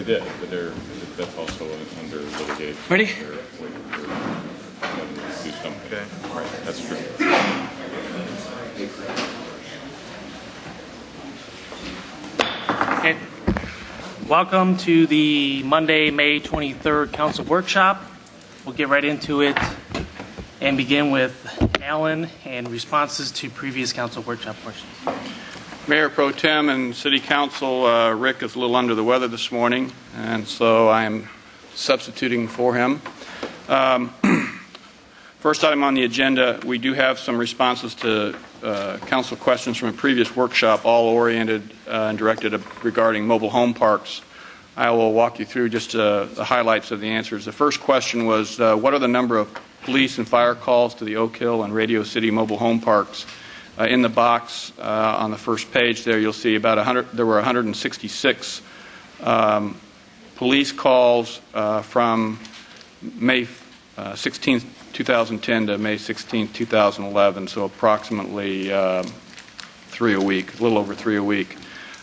did, but that's also under litigation. Ready? They're waiting for them to do something. Okay. Right, that's true. Okay. Welcome to the Monday, May 23rd Council Workshop. We'll get right into it and begin with Alan and responses to previous Council Workshop questions. Mayor Pro Tem and City Council, Rick is a little under the weather this morning, and so I am substituting for him. First item on the agenda, we do have some responses to council questions from a previous workshop, all oriented and directed regarding mobile home parks. I will walk you through just the highlights of the answers. The first question was, what are the number of police and fire calls to the Oak Hill and Radio City mobile home parks? In the box on the first page there, you'll see about 100. There were 166 police calls from May 16th, 2010 to May 16th, 2011, so approximately 3 a week, a little over 3 a week.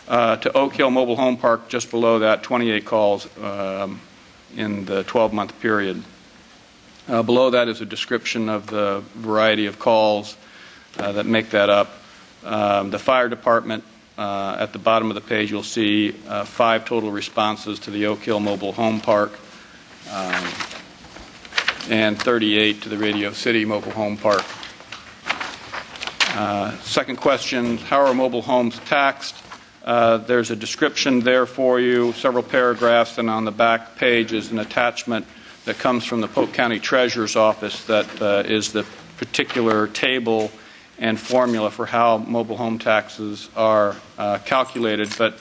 To Oak Hill Mobile Home Park, just below that, 28 calls in the 12-month period. Below that is a description of the variety of calls that make that up. The fire department, at the bottom of the page, you'll see 5 total responses to the Oak Hill Mobile Home Park and 38 to the Radio City Mobile Home Park. Second question, how are mobile homes taxed? There's a description there for you, several paragraphs, and on the back page is an attachment that comes from the Polk County Treasurer's Office that is the particular table and formula for how mobile home taxes are calculated. But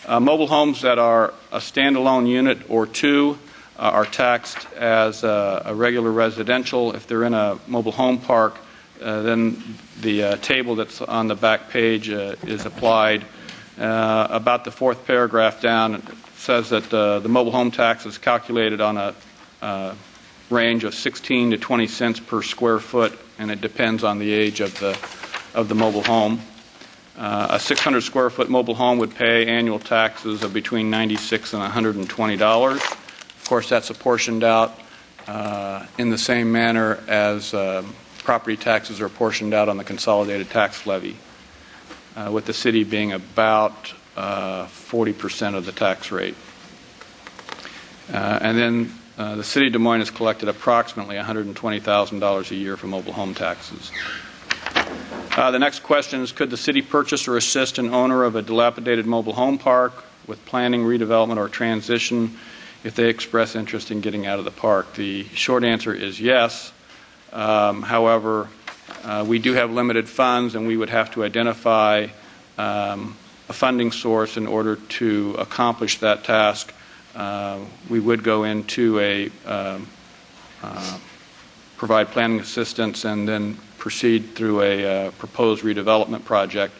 mobile homes that are a standalone unit or two are taxed as a regular residential. If they're in a mobile home park, then the table that's on the back page is applied. About the 4th paragraph down, it says that the mobile home tax is calculated on a range of 16 to 20 cents per square foot, and it depends on the age of the mobile home. A 600 square foot mobile home would pay annual taxes of between $96 and $120. Of course, that's apportioned out in the same manner as property taxes are apportioned out on the consolidated tax levy, with the city being about 40% of the tax rate. And then the city of Des Moines has collected approximately $120,000 a year for mobile home taxes. The next question is, could the city purchase or assist an owner of a dilapidated mobile home park with planning, redevelopment, or transition if they express interest in getting out of the park? The short answer is yes. However, we do have limited funds, and we would have to identify a funding source in order to accomplish that task. We would go into provide planning assistance and then proceed through a proposed redevelopment project.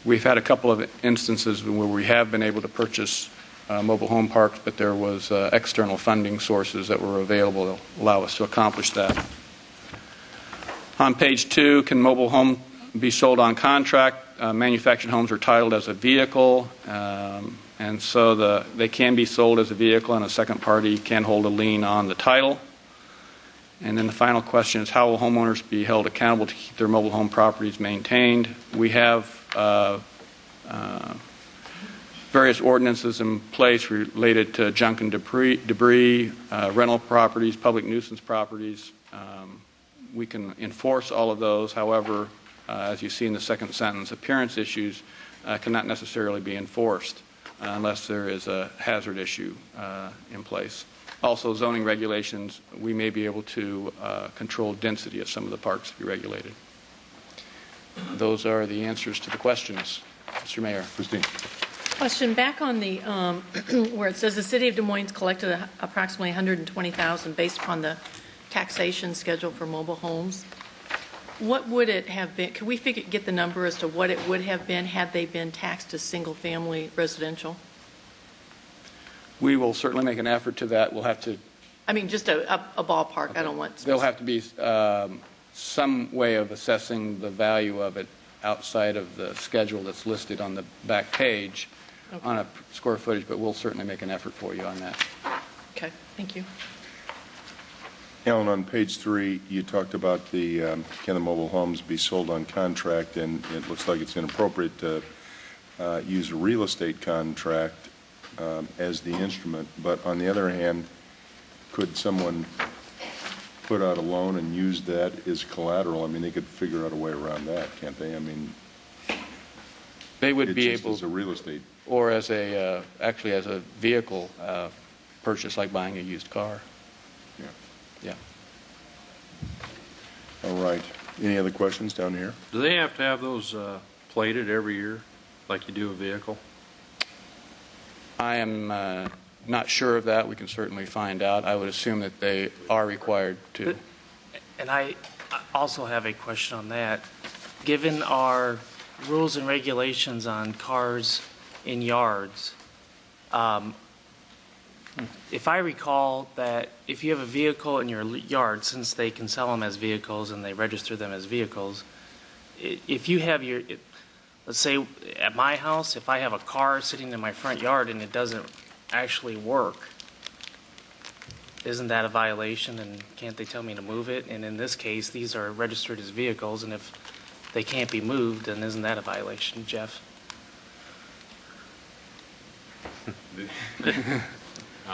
We've had a couple of instances where we have been able to purchase mobile home parks, but there was external funding sources that were available to allow us to accomplish that. On page 2, can mobile home be sold on contract? Manufactured homes are titled as a vehicle, and so they can be sold as a vehicle, and a second party can hold a lien on the title. And then the final question is, how will homeowners be held accountable to keep their mobile home properties maintained? We have various ordinances in place related to junk and debris, rental properties, public nuisance properties. We can enforce all of those. However, as you see in the second sentence, appearance issues cannot necessarily be enforced unless there is a hazard issue in place. Also, zoning regulations, we may be able to control density of some of the parks to be regulated. Those are the answers to the questions. Mr. Mayor. Christine. Question back on the where it says the city of Des Moines collected approximately $120,000 based upon the taxation schedule for mobile homes. What would it have been? Could we get the number as to what it would have been had they been taxed as single-family residential? We will certainly make an effort to that. We'll have to. I mean, just a ballpark. Okay. I don't want. There'll have to be some way of assessing the value of it outside of the schedule that's listed on the back page. on a square footage, but we'll certainly make an effort for you on that. Okay, thank you. Alan, on page 3, you talked about can the mobile homes be sold on contract, and it looks like it's inappropriate to use a real estate contract as the instrument. But on the other hand, could someone put out a loan and use that as collateral? I mean, they could figure out a way around that, can't they? I mean, They would it's be just able, as a real estate. or as actually as a vehicle purchase, like buying a used car. Yeah. Yeah. All right. Any other questions down here? Do they have to have those plated every year, like you do a vehicle? I am not sure of that. We can certainly find out. I would assume that they are required to. And I also have a question on that. Given our rules and regulations on cars in yards, if I recall that if you have a vehicle in your yard, since they can sell them as vehicles and they register them as vehicles, if you have let's say at my house, if I have a car sitting in my front yard and it doesn't actually work, isn't that a violation, and can't they tell me to move it? And in this case, these are registered as vehicles, and if they can't be moved, then isn't that a violation, Jeff?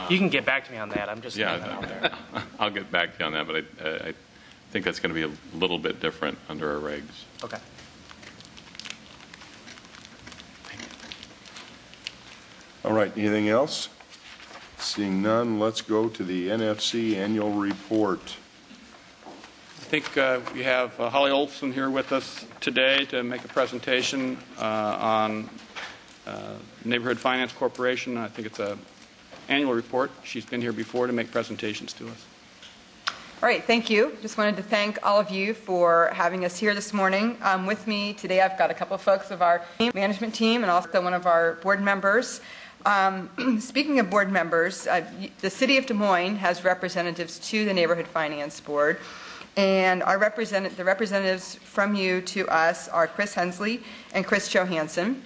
You can get back to me on that. I'm just Yeah, throwing that out there. I'll get back to you on that, but I think that's going to be a little bit different under our regs. Okay. All right. Anything else? Seeing none, let's go to the NFC annual report. I think we have Holly Olson here with us today to make a presentation on Neighborhood Finance Corporation. I think it's an annual report. She's been here before to make presentations to us. All right, thank you. Just wanted to thank all of you for having us here this morning. With me today, I've got a couple of folks of our management team and also one of our board members. Speaking of board members, the City of Des Moines has representatives to the Neighborhood Finance Board, and the representatives from you to us are Chris Hensley and Chris Johansson.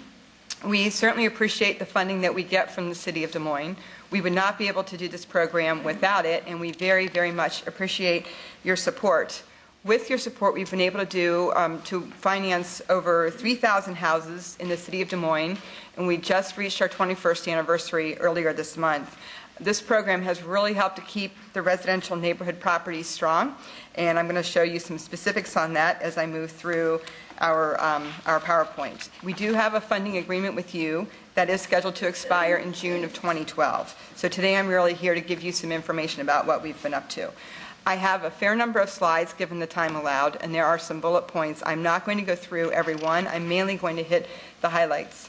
We certainly appreciate the funding that we get from the City of Des Moines. We would not be able to do this program without it, and we very, very much appreciate your support. With your support, we've been able to finance over 3,000 houses in the City of Des Moines, and we just reached our 21st anniversary earlier this month. This program has really helped to keep the residential neighborhood properties strong, and I'm going to show you some specifics on that as I move through our PowerPoint. We do have a funding agreement with you that is scheduled to expire in June of 2012. So today I'm really here to give you some information about what we've been up to. I have a fair number of slides given the time allowed, and there are some bullet points. I'm not going to go through every one. I'm mainly going to hit the highlights.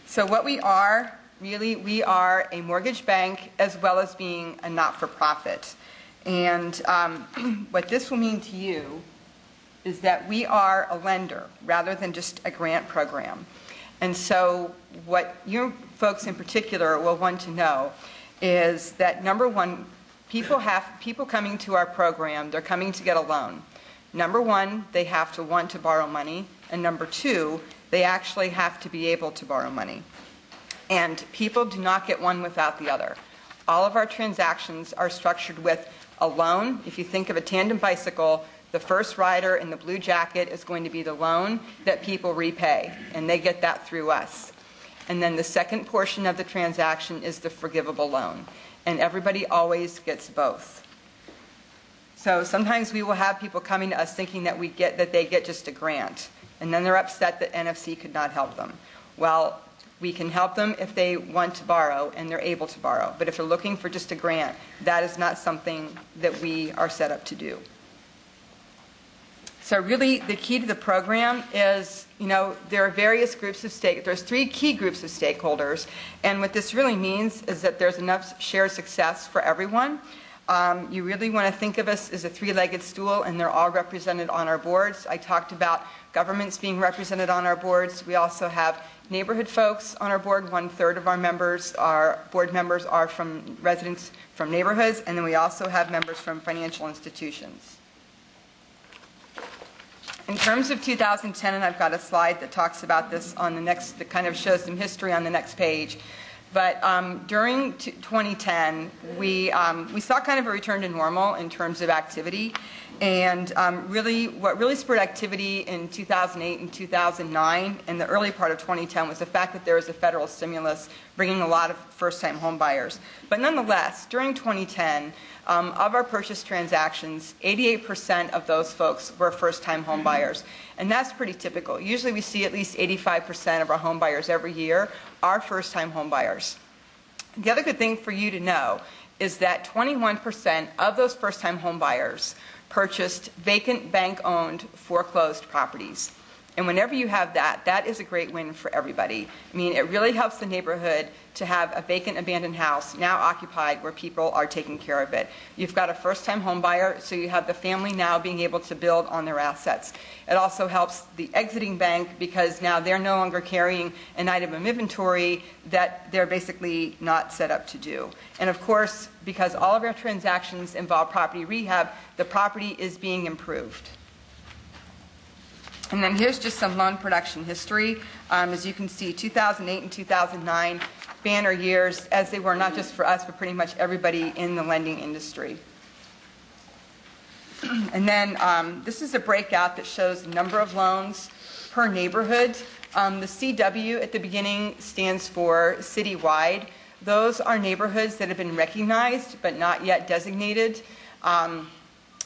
So what we are, really, we are a mortgage bank as well as being a not-for-profit. And what this will mean to you is that we are a lender rather than just a grant program. And so what you folks in particular will want to know is that, number one, people coming to our program, they're coming to get a loan. Number one, they have to want to borrow money, and number two, they actually have to be able to borrow money. And people do not get one without the other. All of our transactions are structured with a loan. If you think of a tandem bicycle, the first rider in the blue jacket is going to be the loan that people repay, and they get that through us. And then the second portion of the transaction is the forgivable loan. And everybody always gets both. So sometimes we will have people coming to us thinking that they get just a grant. And then they're upset that NFC could not help them. Well, we can help them if they want to borrow and they're able to borrow. But if they're looking for just a grant, that is not something that we are set up to do. So really, the key to the program is, there are various groups of there's three key groups of stakeholders, and what this really means is that there's enough shared success for everyone. You really want to think of us as a three-legged stool, and they're all represented on our boards. I talked about governments being represented on our boards. We also have neighborhood folks on our board. 1/3 of our board members are from residents from neighborhoods, and then we also have members from financial institutions. In terms of 2010, and I've got a slide that talks about this on the next, that kind of shows some history on the next page. But during 2010, we saw kind of a return to normal in terms of activity. And what really spurred activity in 2008 and 2009 and the early part of 2010 was the fact that there was a federal stimulus bringing a lot of first-time home buyers. But nonetheless, during 2010, of our purchase transactions, 88% of those folks were first-time home buyers. And that's pretty typical. Usually we see at least 85% of our home buyers every year are first-time home buyers. The other good thing for you to know is that 21% of those first-time home buyers purchased vacant, bank-owned, foreclosed properties. And whenever you have that, that is a great win for everybody. I mean, it really helps the neighborhood to have a vacant, abandoned house now occupied where people are taking care of it. You've got a first-time home buyer, so you have the family now being able to build on their assets. It also helps the exiting bank because now they're no longer carrying an item of inventory that they're basically not set up to do. And of course, because all of our transactions involve property rehab, the property is being improved. And then here's just some loan production history. As you can see, 2008 and 2009, banner years, as they were not just for us, but pretty much everybody in the lending industry. And then this is a breakout that shows the number of loans per neighborhood. The CW at the beginning stands for citywide. Those are neighborhoods that have been recognized but not yet designated.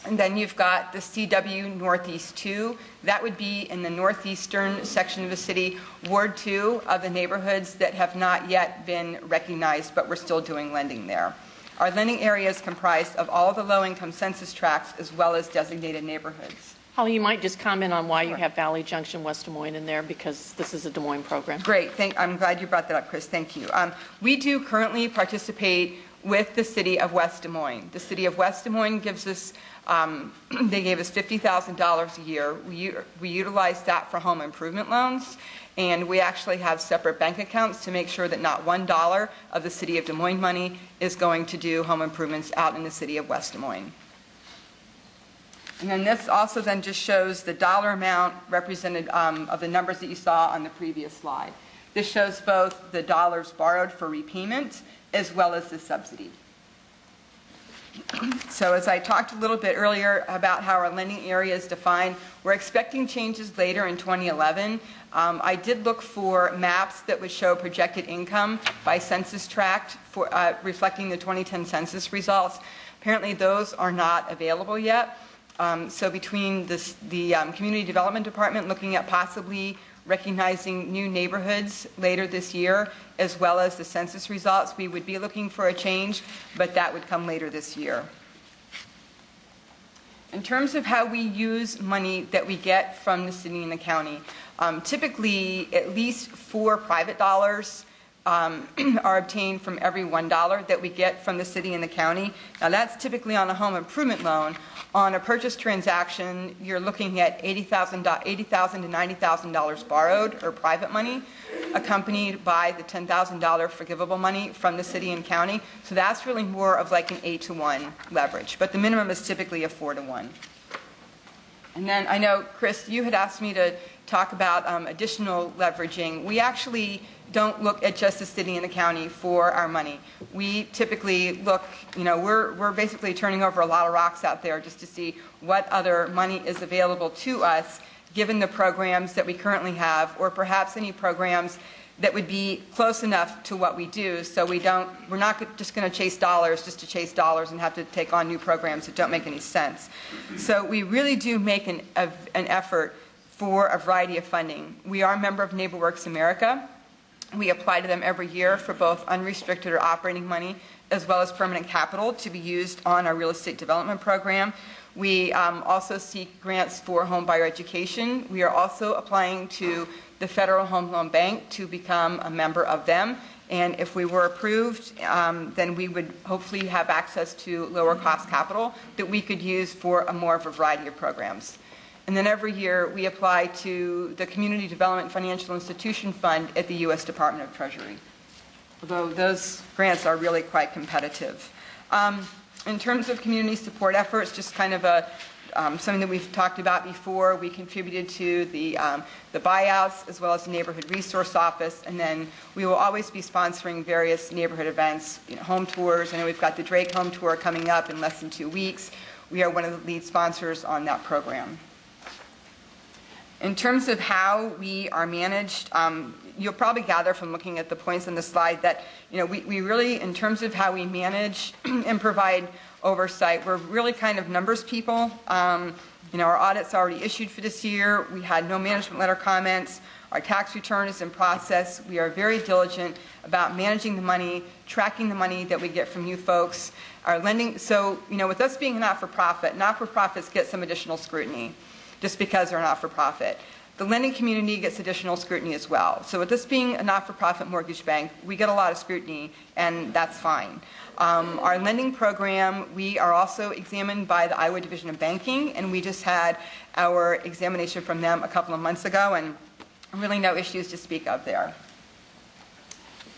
And then you've got the CW Northeast 2. That would be in the northeastern section of the city, Ward 2 of the neighborhoods that have not yet been recognized, but we're still doing lending there. Our lending area is comprised of all the low-income census tracts as well as designated neighborhoods. Holly, you might just comment on why you have Valley Junction, West Des Moines in there, because this is a Des Moines program. Great. I'm glad you brought that up, Chris. Thank you. We do currently participate with the city of West Des Moines. The city of West Des Moines gives us they gave us $50,000 a year. We utilize that for home improvement loans, and we actually have separate bank accounts to make sure that not $1 of the city of Des Moines money is going to do home improvements out in the city of West Des Moines. And then this also then just shows the dollar amount represented of the numbers that you saw on the previous slide. This shows both the dollars borrowed for repayment as well as the subsidy. So as I talked a little bit earlier about how our lending area is defined, we're expecting changes later in 2011. I did look for maps that would show projected income by census tract for, reflecting the 2010 census results. Apparently those are not available yet. So between the Community Development Department looking at possibly recognizing new neighborhoods later this year, as well as the census results, we would be looking for a change, but that would come later this year. In terms of how we use money that we get from the city and the county, typically at least 4 private dollars are obtained from every $1 that we get from the city and the county. Now that's typically on a home improvement loan. On a purchase transaction, you're looking at $80,000 to $90,000 borrowed or private money, accompanied by the $10,000 forgivable money from the city and county. So that's really more of like an 8-to-1 leverage, but the minimum is typically a 4-to-1. And then I know, Chris, you had asked me to talk about additional leveraging. We actually don't look at just the city and the county for our money. We typically look, we're basically turning over a lot of rocks out there just to see what other money is available to us given the programs that we currently have, or perhaps any programs that would be close enough to what we do, so we're not just going to chase dollars just to chase dollars and have to take on new programs that don't make any sense. So we really do make an effort for a variety of funding. We are a member of NeighborWorks America. We apply to them every year for both unrestricted or operating money as well as permanent capital to be used on our real estate development program. We also seek grants for home buyer education. We are also applying to the Federal Home Loan Bank to become a member of them. And if we were approved, then we would hopefully have access to lower cost capital that we could use for more of a variety of programs. And then every year we apply to the Community Development Financial Institution Fund at the U.S. Department of Treasury, although those grants are really quite competitive. In terms of community support efforts, just kind of a something that we've talked about before. We contributed to the buyouts as well as the Neighborhood Resource Office, and then we will always be sponsoring various neighborhood events, home tours. I know we've got the Drake Home Tour coming up in less than 2 weeks. We are one of the lead sponsors on that program. In terms of how we are managed, you'll probably gather from looking at the points on the slide that we really, in terms of how we manage and provide oversight, we're really kind of numbers people. Our audit's already issued for this year. We had no management letter comments. Our tax return is in process. We are very diligent about managing the money, tracking the money that we get from you folks. Our lending, so with us being a not-for-profits get some additional scrutiny just because they're not-for-profit. The lending community gets additional scrutiny as well. So with this being a not-for-profit mortgage bank, we get a lot of scrutiny, and that's fine. Our lending program, we are also examined by the Iowa Division of Banking, and we just had our examination from them a couple of months ago, and really no issues to speak of there.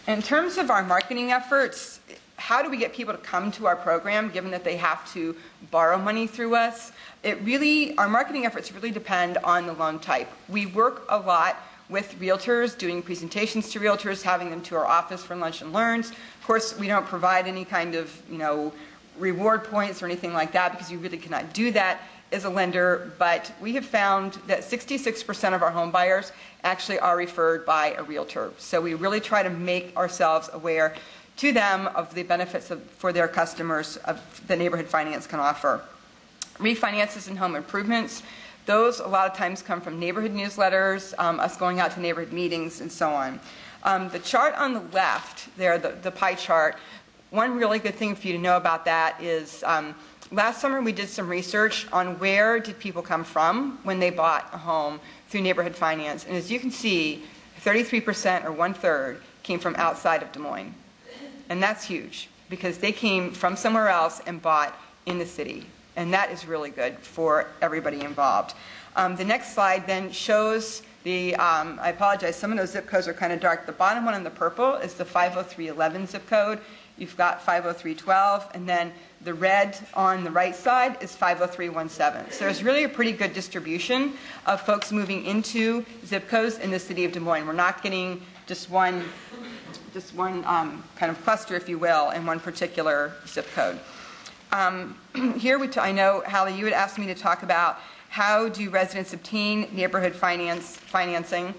In terms of our marketing efforts, how do we get people to come to our program, given that they have to borrow money through us? Our marketing efforts really depend on the loan type. We work a lot with realtors, doing presentations to realtors, having them to our office for lunch and learns. Of course, we don't provide any kind of, reward points or anything like that because you really cannot do that as a lender, but we have found that 66% of our home buyers actually are referred by a realtor. So we really try to make ourselves aware to them of the benefits for their customers that neighborhood finance can offer. Refinances and home improvements, those a lot of times come from neighborhood newsletters, us going out to neighborhood meetings, and so on. The chart on the left there, the pie chart, one really good thing for you to know about that is last summer we did some research on where did people come from when they bought a home through neighborhood finance. And as you can see, 33% or 1/3 came from outside of Des Moines. And that's huge because they came from somewhere else and bought in the city. And that is really good for everybody involved. The next slide then shows I apologize, some of those zip codes are kind of dark. The bottom one in the purple is the 50311 zip code. You've got 50312, and then the red on the right side is 50317. So there's really a pretty good distribution of folks moving into zip codes in the city of Des Moines. We're not getting just one kind of cluster, if you will, in one particular zip code. Here, I know, Hallie, you had asked me to talk about how do residents obtain neighborhood financing.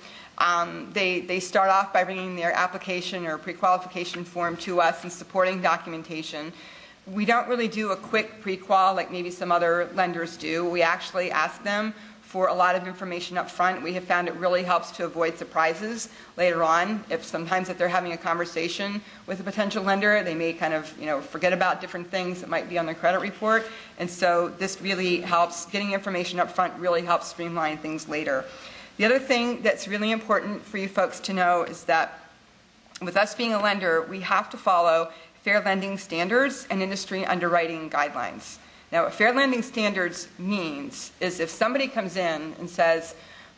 They start off by bringing their application or pre-qualification form to us and supporting documentation. We don't really do a quick pre-qual like maybe some other lenders do. We actually ask them for a lot of information up front. We have found it really helps to avoid surprises later on. Sometimes if they're having a conversation with a potential lender, they may kind of forget about different things that might be on their credit report. And so this really helps, getting information up front really helps streamline things later. The other thing that's really important for you folks to know is that with us being a lender, we have to follow fair lending standards and industry underwriting guidelines. Now, what fair lending standards means is if somebody comes in and says,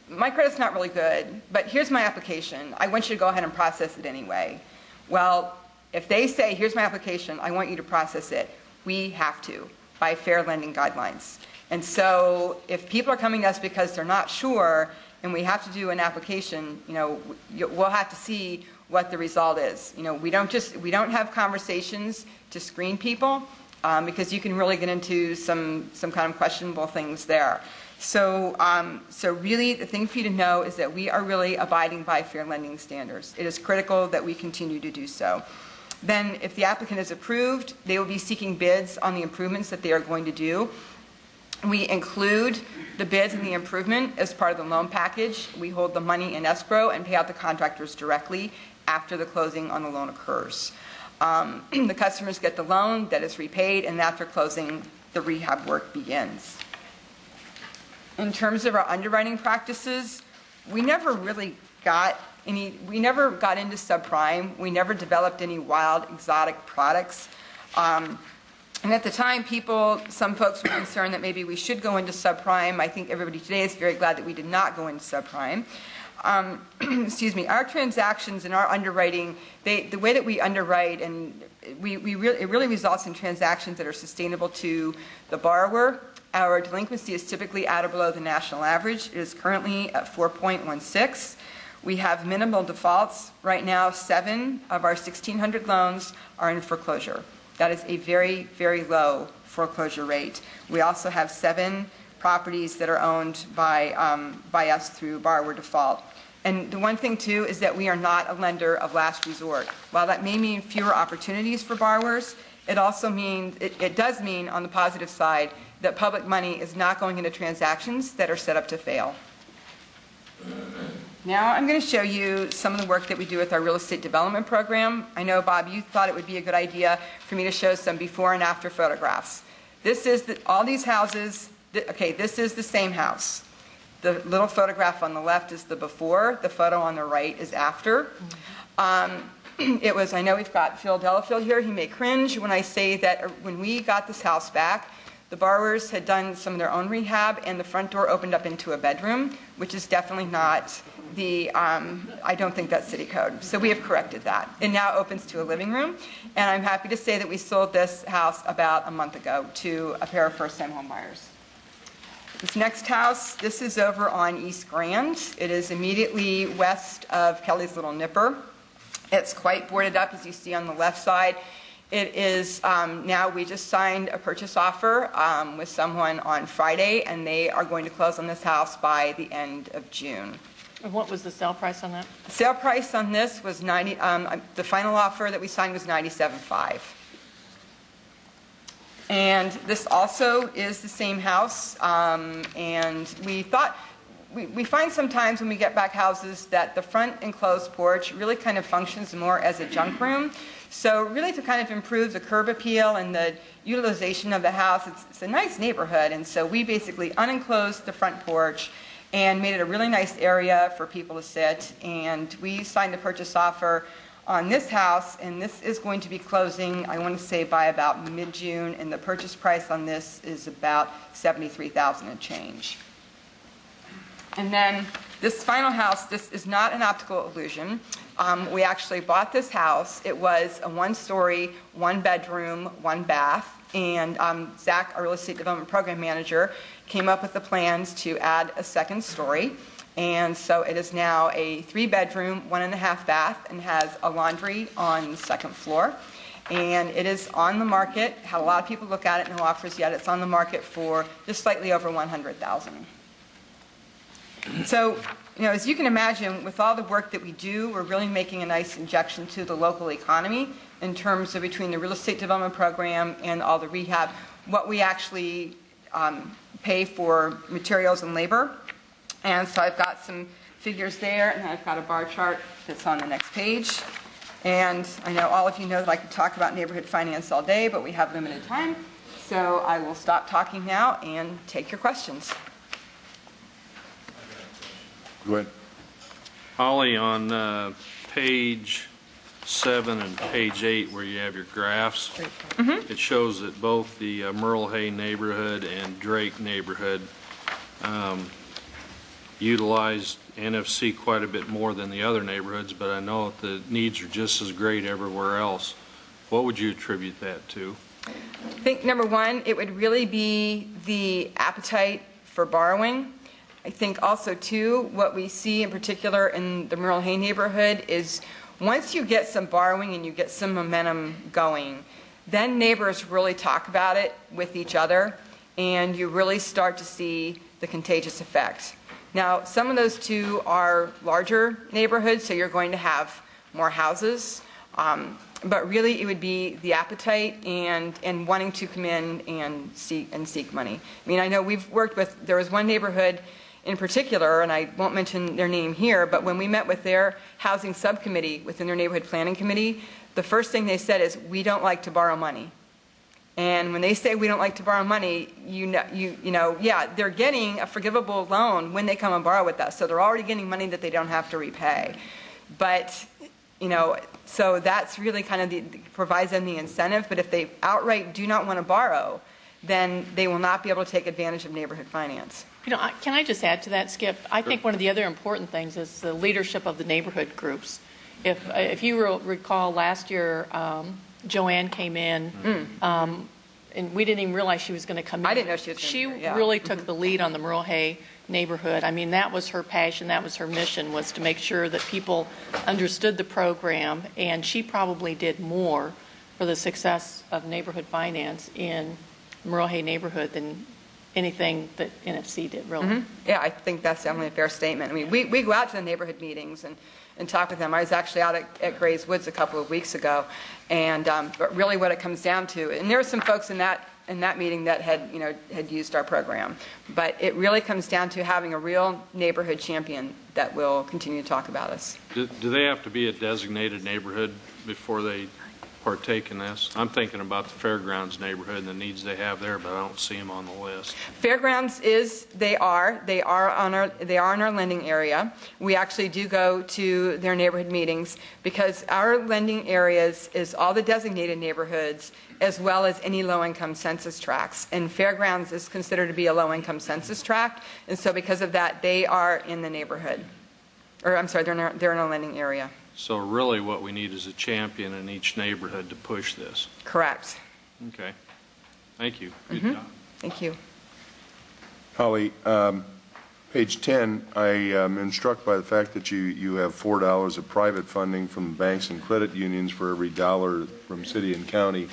my credit's not really good, but here's my application, I want you to go ahead and process it anyway. Well, if they say, here's my application, I want you to process it, we have to, by fair lending guidelines. And so if people are coming to us because they're not sure and we have to do an application, we'll have to see what the result is. We don't have conversations to screen people. Because you can really get into some kind of questionable things there. So really the thing for you to know is that we are really abiding by fair lending standards. It is critical that we continue to do so. Then if the applicant is approved, they will be seeking bids on the improvements that they are going to do. We include the bids and the improvement as part of the loan package. We hold the money in escrow and pay out the contractors directly after the closing on the loan occurs. The customers get the loan that is repaid, and after closing, the rehab work begins. In terms of our underwriting practices, we never got into subprime. We never developed any wild, exotic products. And at the time, some folks were concerned that maybe we should go into subprime. I think everybody today is very glad that we did not go into subprime. Our transactions and our underwriting, the way that we underwrite, and it really results in transactions that are sustainable to the borrower our delinquency is typically at or below the national average. It is currently at 4.16. We have minimal defaults. Right now, 7 of our 1,600 loans are in foreclosure. That is a very, very low foreclosure rate. We also have 7 properties that are owned by us through borrower default. And the one thing, too, is that we are not a lender of last resort. While that may mean fewer opportunities for borrowers, it also means, it does mean, on the positive side, that public money is not going into transactions that are set up to fail. Now I'm going to show you some of the work that we do with our real estate development program. I know, Bob, you thought it would be a good idea for me to show some before and after photographs. This is all these houses, okay, this is the same house. The little photograph on the left is the before, the photo on the right is after. It was, I know we've got Phil Delafield here, he may cringe when I say that when we got this house back, the borrowers had done some of their own rehab and the front door opened up into a bedroom, which is definitely not the, I don't think that's city code. So we have corrected that. It now opens to a living room, and I'm happy to say that we sold this house about a month ago to a pair of first-time home buyers. This next house, this is over on East Grand. It is immediately west of Kelly's Little Nipper. It's quite boarded up, as you see on the left side. It is now, we just signed a purchase offer with someone on Friday, and they are going to close on this house by the end of June. And what was the sale price on that? The sale price on this was the final offer that we signed was $97,500. And this also is the same house, and we thought, we find sometimes when we get back houses that the front enclosed porch really kind of functions more as a junk room. So really to kind of improve the curb appeal and the utilization of the house, it's a nice neighborhood, and so we basically unenclosed the front porch and made it a really nice area for people to sit, and we signed the purchase offer on this house, and this is going to be closing, I want to say, by about mid-June, and the purchase price on this is about $73,000 and change. And then this final house, this is not an optical illusion. We actually bought this house. It was a 1-story, 1-bedroom, 1-bath, and Zach, our real estate development program manager, came up with the plans to add a 2nd story. And so it is now a 3-bedroom, 1.5 bath, and has a laundry on the 2nd floor. And it is on the market. Had a lot of people look at it, no offers yet. It's on the market for just slightly over $100,000. So, you know, as you can imagine, with all the work that we do, we're really making a nice injection to the local economy in terms of between the real estate development program and all the rehab, what we actually pay for materials and labor. And so I've got some figures there, and I've got a bar chart that's on the next page. And I know all of you know that I could talk about neighborhood finance all day, but we have limited time. So I will stop talking now and take your questions. Go ahead. Holly, on page 7 and page 8, where you have your graphs, it shows that both the Merle Hay neighborhood and Drake neighborhood utilized NFC quite a bit more than the other neighborhoods, but I know that the needs are just as great everywhere else. What would you attribute that to? I think, number one, it would really be the appetite for borrowing. I think also, too, what we see in particular in the Merle Hay neighborhood is once you get some borrowing and you get some momentum going, then neighbors really talk about it with each other, and you really start to see the contagious effect. Now, some of those two are larger neighborhoods, so you're going to have more houses, but really it would be the appetite and wanting to come in and seek money. I mean, I know we've worked with, there was one neighborhood in particular, and I won't mention their name here, but when we met with their housing subcommittee within their neighborhood planning committee, the first thing they said is, we don't like to borrow money. And when they say we don't like to borrow money, you know, yeah, they're getting a forgivable loan when they come and borrow with us. So they're already getting money that they don't have to repay. But, you know, so that's really kind of provides them the incentive. But if they outright do not want to borrow, then they will not be able to take advantage of neighborhood finance. You know, can I just add to that, Skip? I think one of the other important things is the leadership of the neighborhood groups. If you recall last year, Joanne came in and we didn't even realize she was going to come in. I didn't know she was gonna She be here, yeah. really took the lead on the Merle Hay neighborhood. I mean, that was her passion, that was her mission, was to make sure that people understood the program, and she probably did more for the success of neighborhood finance in Merle Hay neighborhood than anything that NFC did, really. Yeah, I think that's definitely a fair statement. I mean, we go out to the neighborhood meetings and talk with them. I was actually out at Gray's Woods a couple of weeks ago, and but really what it comes down to, and there were some folks in that meeting that had used our program, but it really comes down to having a real neighborhood champion that will continue to talk about us. Do they have to be a designated neighborhood before they partake in this? I'm thinking about the Fairgrounds neighborhood and the needs they have there, but I don't see them on the list. Fairgrounds they are in our lending area. We actually do go to their neighborhood meetings because our lending areas is all the designated neighborhoods as well as any low-income census tracts. And Fairgrounds is considered to be a low-income census tract, and so because of that, they are in the neighborhood. Or I'm sorry, they're in our lending area. So really what we need is a champion in each neighborhood to push this. Correct. Okay. Thank you. Good job. Thank you. Holly, page 10, I am struck by the fact that you have $4 of private funding from banks and credit unions for every dollar from city and county.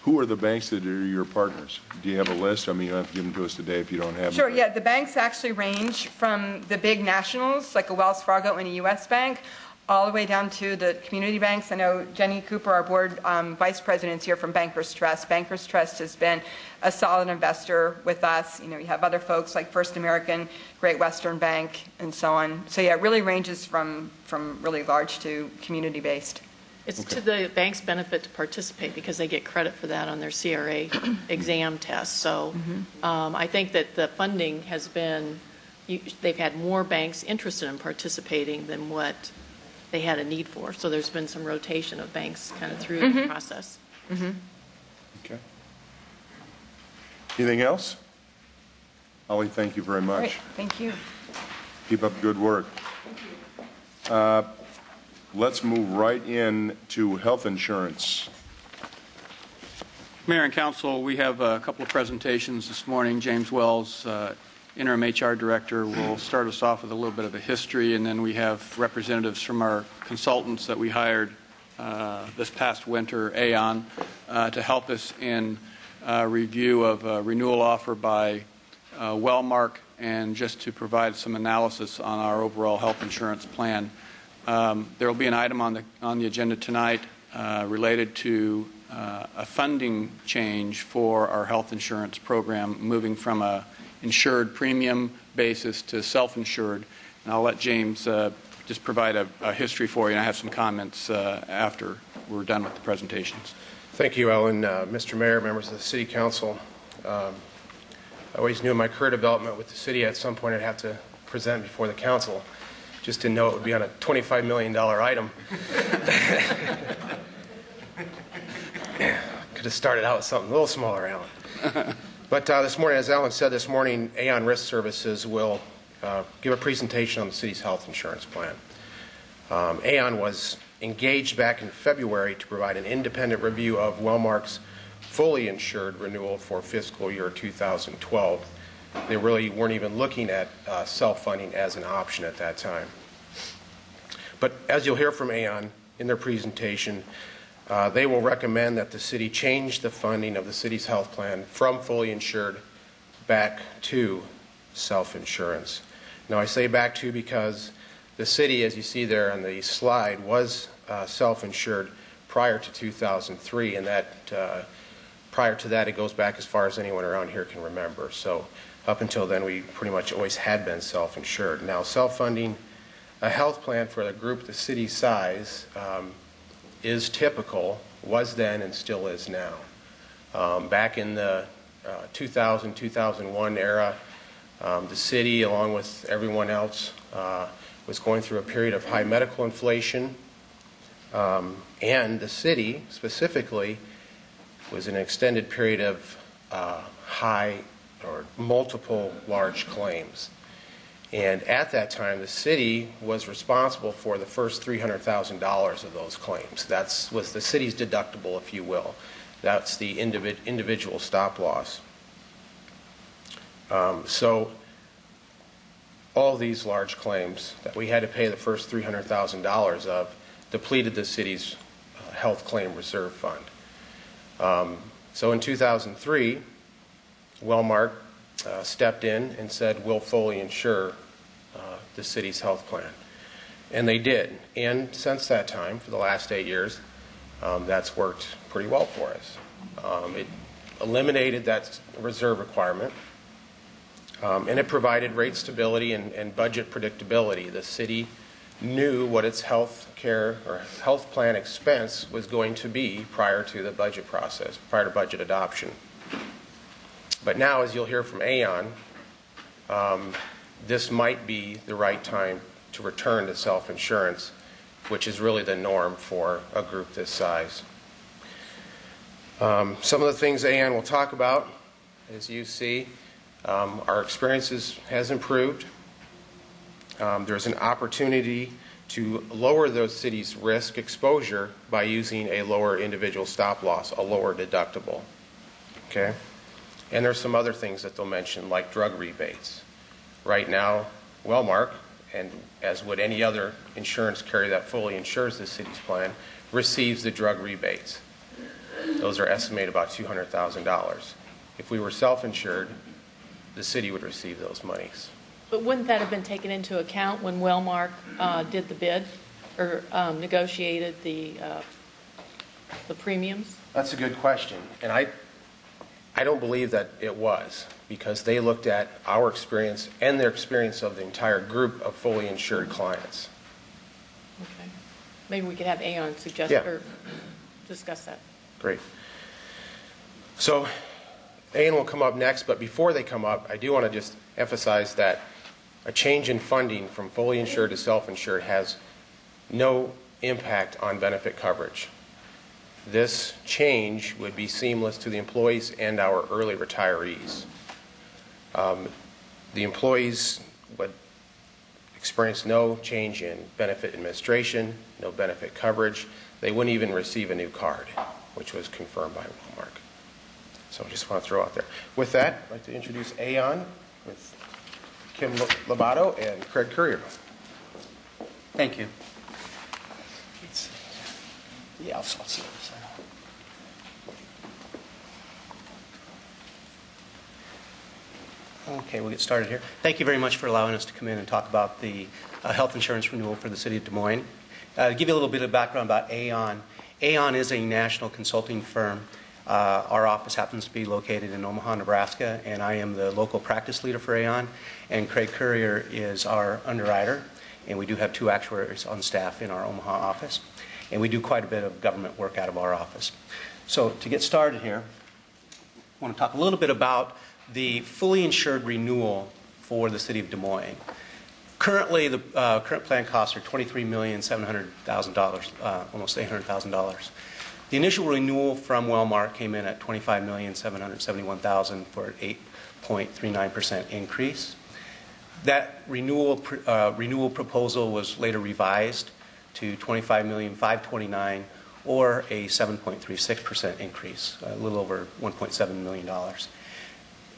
Who are the banks that are your partners? Do you have a list? I mean, you don't have to give them to us today if you don't have them. Sure, yeah, the banks actually range from the big nationals, like a Wells Fargo and a U.S. bank, all the way down to the community banks. I know Jenny Cooper, our board vice president, is here from Bankers Trust. Bankers Trust has been a solid investor with us. You have other folks like First American, Great Western Bank, and so on. So yeah, it really ranges from really large to community-based. It's to the bank's benefit to participate because they get credit for that on their CRA exam test. So I think that the funding has been, they've had more banks interested in participating than what they had a need for. So there's been some rotation of banks kind of through the process. Okay. Anything else? Holly, thank you very much. Great, thank you. Keep up good work. Let's move right in to health insurance. Mayor and Council, we have a couple of presentations this morning. James Wells, Interim HR Director, will start us off with a little bit of a history, and then we have representatives from our consultants that we hired this past winter, Aon, to help us in review of a renewal offer by Wellmark and just to provide some analysis on our overall health insurance plan. There will be an item on the agenda tonight related to a funding change for our health insurance program, moving from a insured premium basis to self-insured. And I'll let James just provide a history for you, and I have some comments after we're done with the presentations. Thank you, Ellen. Mr. Mayor, members of the City Council. I always knew in my career development with the city at some point I'd have to present before the council. Just didn't know it would be on a $25 million item. Could have started out with something a little smaller, Alan. But this morning, as Alan said this morning, Aon Risk Services will give a presentation on the city's health insurance plan. Aon was engaged back in February to provide an independent review of Wellmark's fully insured renewal for fiscal year 2012. They really weren't even looking at self-funding as an option at that time. But as you'll hear from Aon in their presentation, they will recommend that the city change the funding of the city's health plan from fully insured back to self-insurance. Now I say back to because the city, as you see there on the slide, was self-insured prior to 2003, and that prior to that it goes back as far as anyone around here can remember. So up until then we pretty much always had been self-insured. Now self-funding a health plan for a group the city's size is typical, was then and still is now. Back in the 2000-2001 era, the city, along with everyone else, was going through a period of high medical inflation, and the city specifically was in an extended period of high or multiple large claims. And at that time, the city was responsible for the first $300,000 of those claims. That was the city's deductible, if you will. That's the individual stop loss. So all these large claims that we had to pay the first $300,000 of depleted the city's health claim reserve fund. So in 2003, Wellmark stepped in and said, we'll fully insure the city's health plan. And they did. And since that time, for the last 8 years, that's worked pretty well for us. It eliminated that reserve requirement, and it provided rate stability and budget predictability. The city knew what its health care or health plan expense was going to be prior to the budget process, prior to budget adoption. But now, as you'll hear from Aon, this might be the right time to return to self-insurance, which is really the norm for a group this size. Some of the things Aon will talk about, as you see, our experience has improved. There's an opportunity to lower those cities' risk exposure by using a lower individual stop loss, a lower deductible. Okay? And there's some other things that they'll mention, like drug rebates. Right now, Wellmark, and as would any other insurance carrier that fully insures the city's plan, receives the drug rebates. Those are estimated about $200,000. If we were self-insured, the city would receive those monies. But wouldn't that have been taken into account when Wellmark did the bid or negotiated the premiums? That's a good question. And I don't believe that it was, because they looked at our experience and their experience of the entire group of fully insured clients. Okay. Maybe we could have Aon suggest or discuss that. Great. So Aon will come up next, but before they come up, I do want to just emphasize that a change in funding from fully insured to self-insured has no impact on benefit coverage. This change would be seamless to the employees and our early retirees. The employees would experience no change in benefit administration, no benefit coverage. They wouldn't even receive a new card, which was confirmed by Wellmark. So I just want to throw out there. With that, I'd like to introduce Aon with Kim Lobato and Craig Currier. Thank you. Yeah, I'll see this. Okay, we'll get started here. Thank you very much for allowing us to come in and talk about the health insurance renewal for the city of Des Moines. To give you a little bit of background about Aon, Aon is a national consulting firm. Our office happens to be located in Omaha, Nebraska, and I am the local practice leader for Aon, and Craig Currier is our underwriter, and we do have 2 actuaries on staff in our Omaha office, and we do quite a bit of government work out of our office. So to get started here, I want to talk a little bit about the fully insured renewal for the city of Des Moines. Currently, the current plan costs are $23,700,000, almost $800,000. The initial renewal from Wellmark came in at $25,771,000 for an 8.39% increase. That renewal proposal was later revised to $25,529,000, or a 7.36% increase, a little over $1.7 million.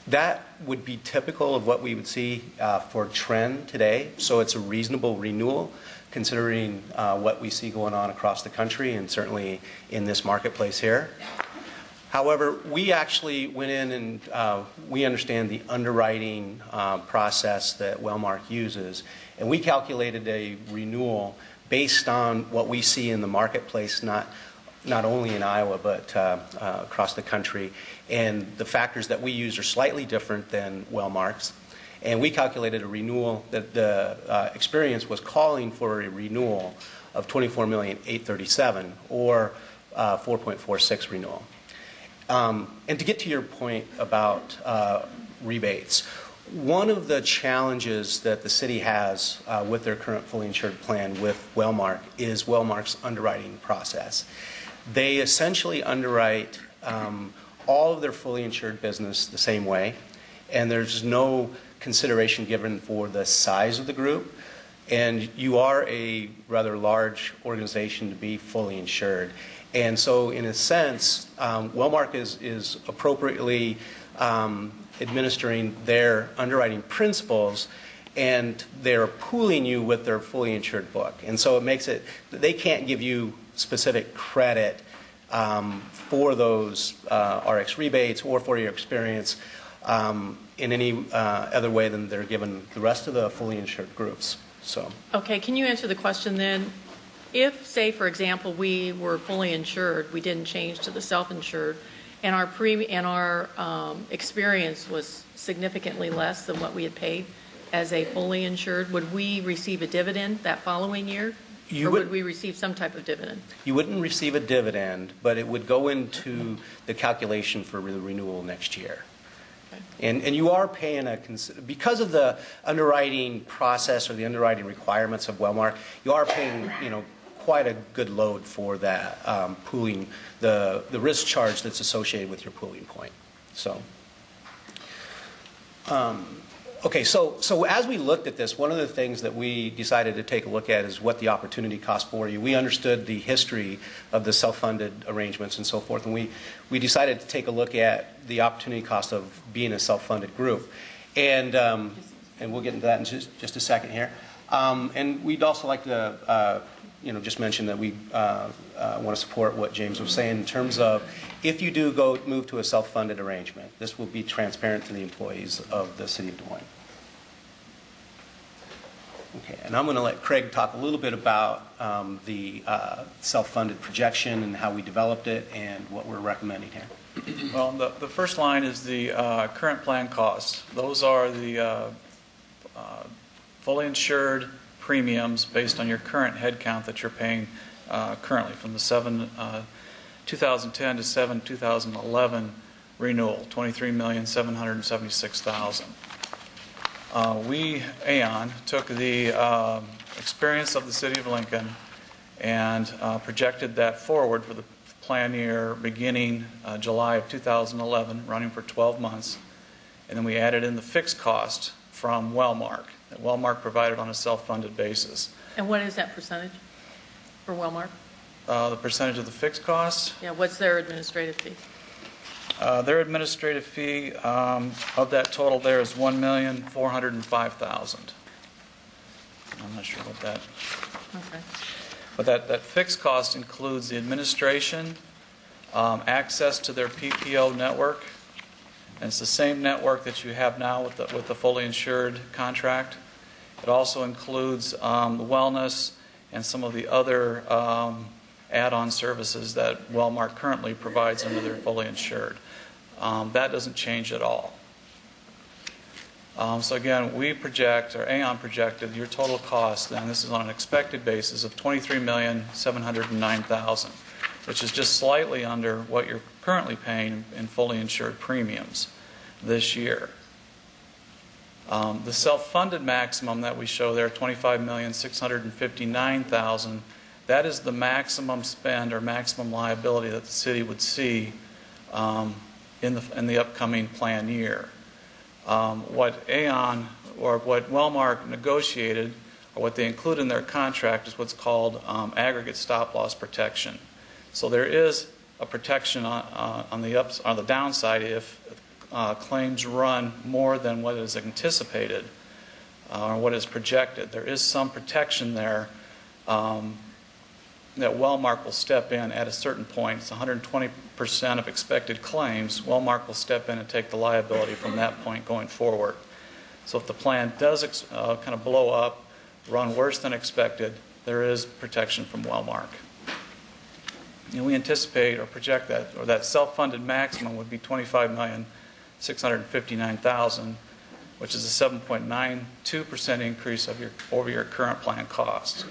That would be typical of what we would see for trend today, so it's a reasonable renewal considering what we see going on across the country and certainly in this marketplace here. However, we actually went in and we understand the underwriting process that Wellmark uses, and we calculated a renewal based on what we see in the marketplace, not only in Iowa but across the country. And the factors that we use are slightly different than Wellmark's. And we calculated a renewal that the experience was calling for a renewal of $24,837,000, or 4.46 renewal. And to get to your point about rebates, one of the challenges that the city has with their current fully insured plan with Wellmark is Wellmark's underwriting process. They essentially underwrite all of their fully insured business the same way, and there's no consideration given for the size of the group. And you are a rather large organization to be fully insured. And so in a sense, Wellmark is appropriately administering their underwriting principles, and they're pooling you with their fully insured book. And so it makes it, they can't give you specific credit for those RX rebates or for your experience in any other way than they're given the rest of the fully insured groups. So. Okay, can you answer the question then? If, say, for example, we were fully insured, we didn't change to the self-insured, and our experience was significantly less than what we had paid as a fully insured, would we receive a dividend that following year? Or would we receive some type of dividend? You wouldn't receive a dividend, but it would go into the calculation for the renewal next year. And you are paying because of the underwriting process or the underwriting requirements of Wellmark, you are paying, quite a good load for that pooling, the risk charge that's associated with your pooling point. So, okay, so as we looked at this, one of the things that we decided to take a look at is what the opportunity cost for you. We understood the history of the self-funded arrangements and so forth, and we decided to take a look at the opportunity cost of being a self-funded group. And we'll get into that in just a second here. And we'd also like to just mention that we want to support what James was saying in terms of if you do move to a self-funded arrangement, this will be transparent to the employees of the City of Des Moines. Okay, and I'm going to let Craig talk a little bit about the self-funded projection and how we developed it and what we're recommending here. Well, the first line is the current plan costs. Those are the fully insured premiums based on your current head count that you're paying currently from the 2010 to 2011 renewal, $23,776,000. We, Aon, took the experience of the City of Lincoln and projected that forward for the plan year beginning July of 2011, running for 12 months, and then we added in the fixed cost from Wellmark that Wellmark provided on a self-funded basis. And what is that percentage for Wellmark? The percentage of the fixed cost? Yeah, what's their administrative fee? Their administrative fee of that total there is $1,405,000. I'm not sure what that. Okay. But that fixed cost includes the administration, access to their PPO network, and it's the same network that you have now with the fully insured contract. It also includes the wellness and some of the other add-on services that Wellmark currently provides under their fully insured. That doesn't change at all. So again, we project, or Aon projected, your total cost, and this is on an expected basis, of $23,709,000, which is just slightly under what you're currently paying in fully insured premiums this year. The self-funded maximum that we show there, $25,659,000, that is the maximum spend or maximum liability that the city would see in the upcoming plan year. What Aon or what Wellmark negotiated, or what they include in their contract, is what's called aggregate stop-loss protection. So there is a protection on the downside if claims run more than what is anticipated or what is projected. There is some protection there that Wellmark will step in at a certain point. It's 120% of expected claims. Wellmark will step in and take the liability from that point going forward. So if the plan does kind of blow up, run worse than expected, there is protection from Wellmark. And we anticipate or project that self-funded maximum would be $25,659,000, which is a 7.92% increase over your current plan cost.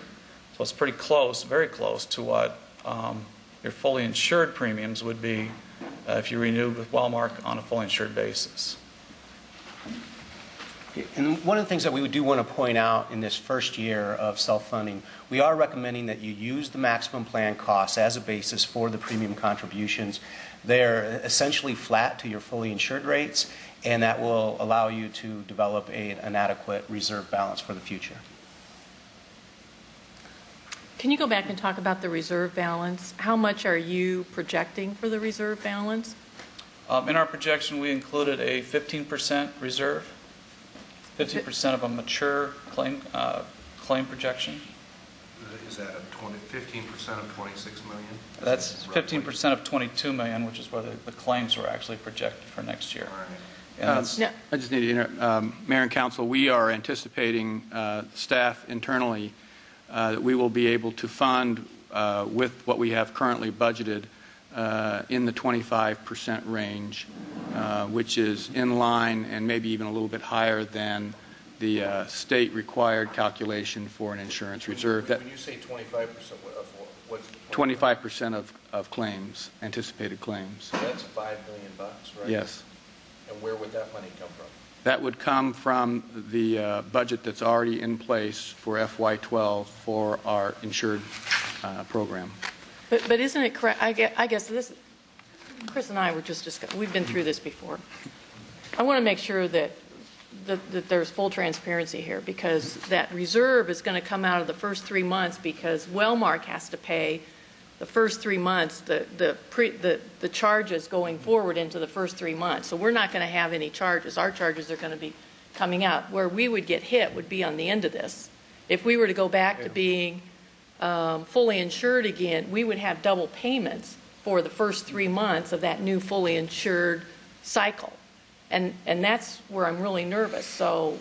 So it's pretty close, very close to what your fully insured premiums would be if you renewed with Wellmark on a fully insured basis. And one of the things that we do want to point out in this first year of self-funding, we are recommending that you use the maximum plan costs as a basis for the premium contributions. They're essentially flat to your fully insured rates, and that will allow you to develop an adequate reserve balance for the future. Can you go back and talk about the reserve balance? How much are you projecting for the reserve balance? In our projection, we included a 15% reserve, 50% of a mature claim projection. Is that 15% of 26 million? That's 15% of 22 million, which is where the claims were actually projected for next year. And I it's- just need to interrupt. Mayor and Council, we are anticipating staff internally that we will be able to fund with what we have currently budgeted in the 25% range, which is in line and maybe even a little bit higher than the state required calculation for an insurance reserve. That When you say 25% of what's 25% of claims, anticipated claims. So that's $5 million, right? Yes. And where would that money come from? That would come from the budget that's already in place for FY12 for our insured program. But isn't it correct? I guess this, Chris and I were just discussing, we've been through this before. I want to make sure that there's full transparency here, because that reserve is going to come out of the first 3 months, because Wellmark has to pay the first 3 months, the charges going forward into the first 3 months. So we're not going to have any charges. Our charges are going to be coming out. Where we would get hit would be on the end of this. If we were to go back to being fully insured again, we would have double payments for the first 3 months of that new fully insured cycle. And that's where I'm really nervous. So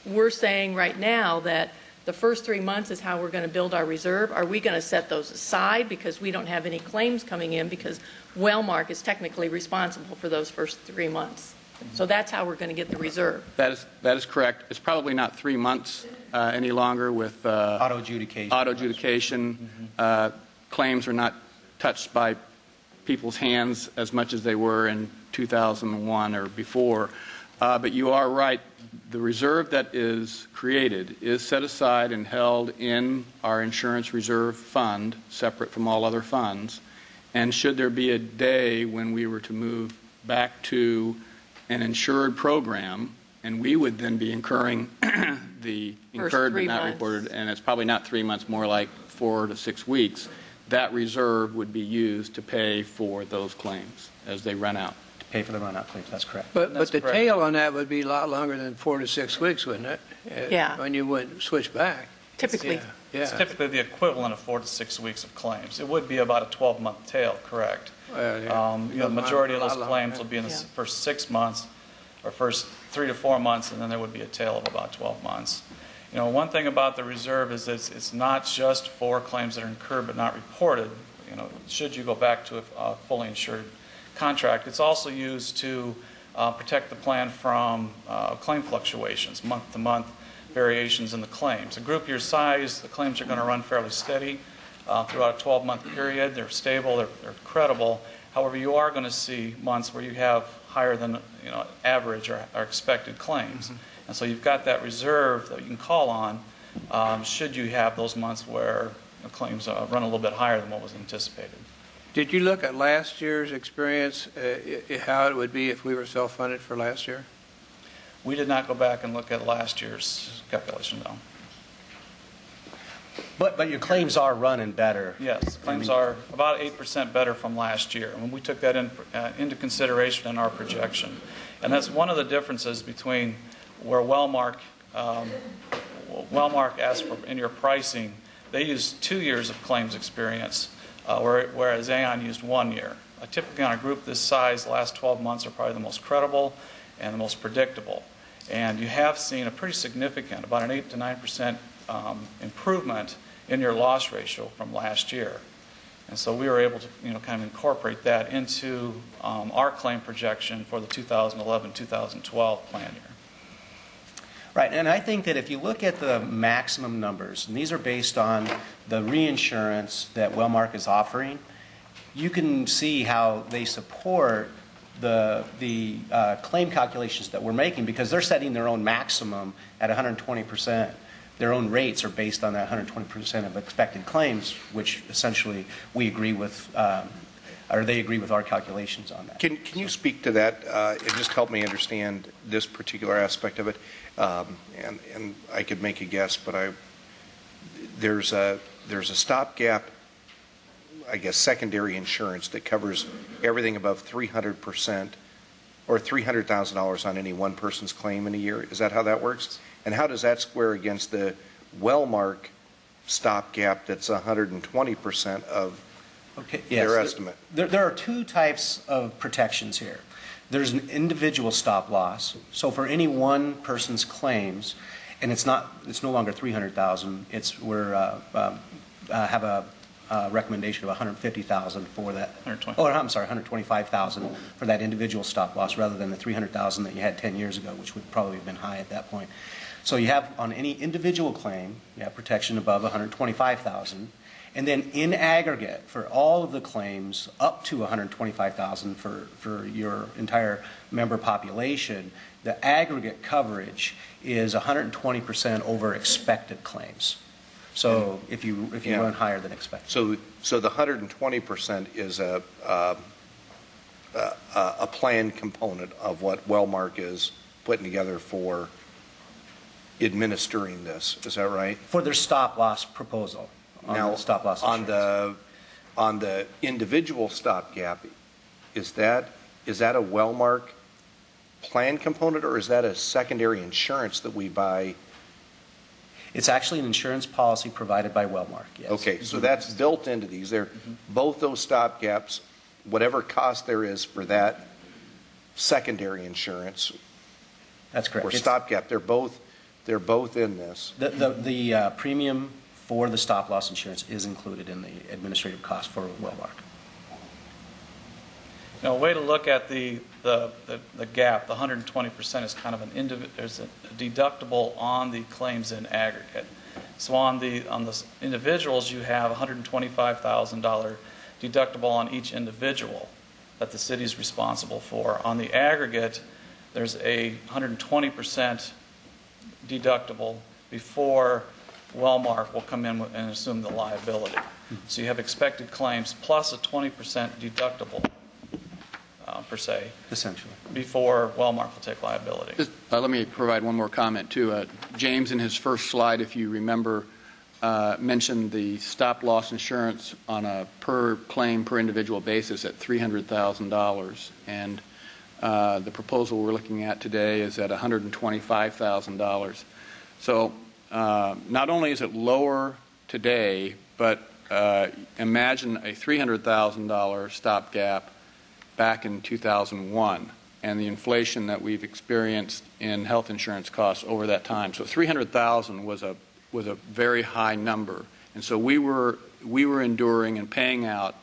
we're saying right now that the first 3 months is how we're going to build our reserve. Are we going to set those aside because we don't have any claims coming in, because Wellmark is technically responsible for those first 3 months? So that's how we're going to get the reserve. That is correct. It's probably not 3 months any longer with Auto adjudication. auto adjudication. Claims are not touched by people's hands as much as they were in 2001 or before. But you are right. The reserve that is created is set aside and held in our insurance reserve fund, separate from all other funds. And should there be a day when we were to move back to an insured program, and we would then be incurring the incurred but not reported, and it's probably not 3 months, more like 4 to 6 weeks, that reserve would be used to pay for those claims as they run out. Pay for the run-out claims, that's correct. But That's the correct. tail on that would be a lot longer than 4 to 6 weeks, wouldn't it? Yeah. When you would switch back. Typically. It's Yeah. typically the equivalent of 4 to 6 weeks of claims. It would be about a 12-month tail, correct? Well, yeah. The majority of A lot those longer, claims yeah. will be in the Yeah. first 6 months, or first 3 to 4 months, and then there would be a tail of about 12 months. One thing about the reserve is that it's not just for claims that are incurred but not reported. Should you go back to a fully insured contract, it's also used to protect the plan from claim fluctuations, month-to-month variations in the claims. A group your size, the claims are going to run fairly steady throughout a 12-month period. They're stable, they're credible. However, you are going to see months where you have higher than average or expected claims. And so you've got that reserve that you can call on should you have those months where claims run a little bit higher than what was anticipated. Did you look at last year's experience, how it would be if we were self-funded for last year? We did not go back and look at last year's calculation, no. But your claims are running better. Yes, claims are about 8% better from last year. And we took that into consideration in our projection. And that's one of the differences between where Wellmark asked for in your pricing, they used 2 years of claims experience, whereas Aon used 1 year. Typically on a group this size, the last 12 months are probably the most credible and the most predictable. And you have seen a pretty significant, about an 8 to 9% improvement in your loss ratio from last year. And so we were able to kind of incorporate that into our claim projection for the 2011-2012 plan year. Right, and I think that if you look at the maximum numbers, and these are based on the reinsurance that Wellmark is offering, you can see how they support the claim calculations that we're making, because they're setting their own maximum at 120%. Their own rates are based on that 120% of expected claims, which essentially we agree with, or they agree with our calculations on that. Can you speak to that and just help me understand this particular aspect of it? And I could make a guess, but there's a stopgap, I guess, secondary insurance that covers everything above 300% or $300,000 on any one person's claim in a year. Is that how that works? And how does that square against the Wellmark stopgap that's 120% of their estimate? There are two types of protections here. There's an individual stop loss. So for any one person's claims, and it's no longer 300,000. Have a recommendation of 150,000 for that. 125,000 for that individual stop loss, rather than the 300,000 that you had 10 years ago, which would probably have been high at that point. So you have, on any individual claim, you have protection above 125,000, and then in aggregate for all of the claims up to 125,000 for your entire member population, the aggregate coverage is 120% over expected claims. So if you run higher than expected. So the 120% is a planned component of what Wellmark is putting together for administering this. Is that right? For their stop loss proposal. Now, the stop loss insurance. on the individual stopgap, is that a Wellmark plan component, or is that a secondary insurance that we buy? It's actually an insurance policy provided by Wellmark, yes. Okay, so that's built into these. They're both those stopgaps, whatever cost there is for that secondary insurance. That's correct. Or stopgap, they're both in this. The premium for the stop loss insurance is included in the administrative cost for Wellmark. A way to look at the gap, the 120% is kind of there's a deductible on the claims in aggregate. So on the individuals, you have $125,000 deductible on each individual that the city is responsible for. On the aggregate, there's a 120% deductible before Wellmark will come in and assume the liability. So you have expected claims plus a 20% deductible. Per se, essentially, before Wellmark will take liability. Let me provide one more comment too. James, in his first slide, if you remember, mentioned the stop loss insurance on a per claim per individual basis at $300,000, and the proposal we're looking at today is at $125,000. So not only is it lower today, but imagine a $300,000 stopgap back in 2001, and the inflation that we've experienced in health insurance costs over that time. So 300,000 was a very high number, and so we were enduring and paying out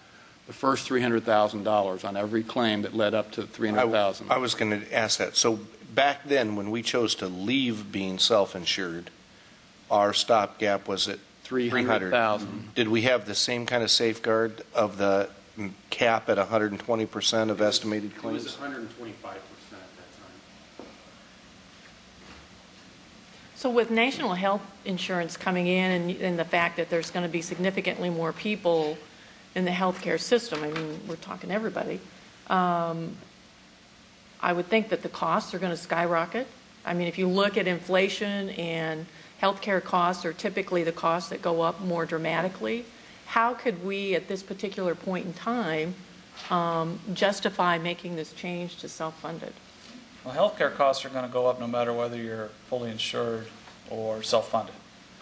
the first $300,000 on every claim that led up to 300,000. I was going to ask that. So back then, when we chose to leave being self-insured, our stopgap was at 300,000. Did we have the same kind of safeguard of the cap at 120% of estimated claims? It was 125% at that time. So with national health insurance coming in and the fact that there's going to be significantly more people in the healthcare system, I mean, we're talking everybody, I would think that the costs are going to skyrocket. I mean, if you look at inflation, and healthcare costs are typically the costs that go up more dramatically. How could we, at this particular point in time, justify making this change to self-funded? Well, healthcare costs are going to go up no matter whether you're fully insured or self-funded.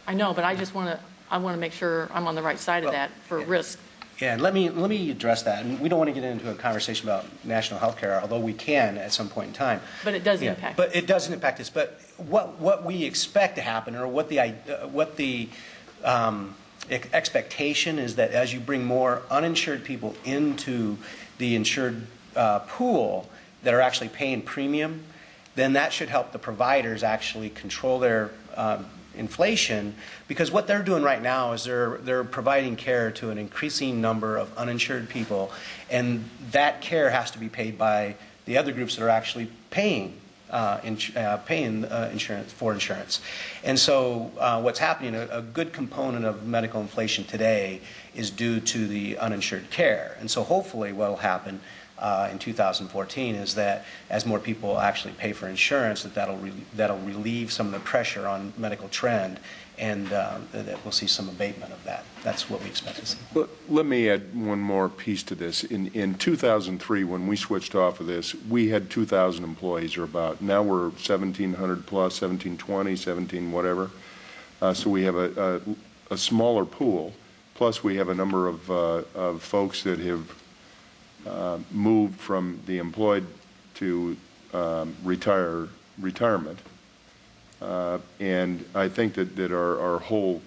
I know, but I want to make sure I'm on the right side of that for risk. Yeah, let me address that. And we don't want to get into a conversation about national health care, although we can at some point in time. But it does impact. But it doesn't impact us. But what we expect to happen, or what the expectation is, that as you bring more uninsured people into the insured pool that are actually paying premium, then that should help the providers actually control their inflation, because what they're doing right now is they're providing care to an increasing number of uninsured people, and that care has to be paid by the other groups that are actually paying insurance for insurance. And so what's happening, a good component of medical inflation today is due to the uninsured care. And so hopefully what will happen in 2014 is that as more people actually pay for insurance, that'll relieve some of the pressure on medical trend, and that we'll see some abatement of that. That's what we expect to see. Let me add one more piece to this. In 2003, when we switched off of this, we had 2,000 employees or about. Now we're 1,700 plus, 1,720, 17 whatever. So we have a smaller pool. Plus, we have a number of folks that have moved from the employed to retirement. And I think that our whole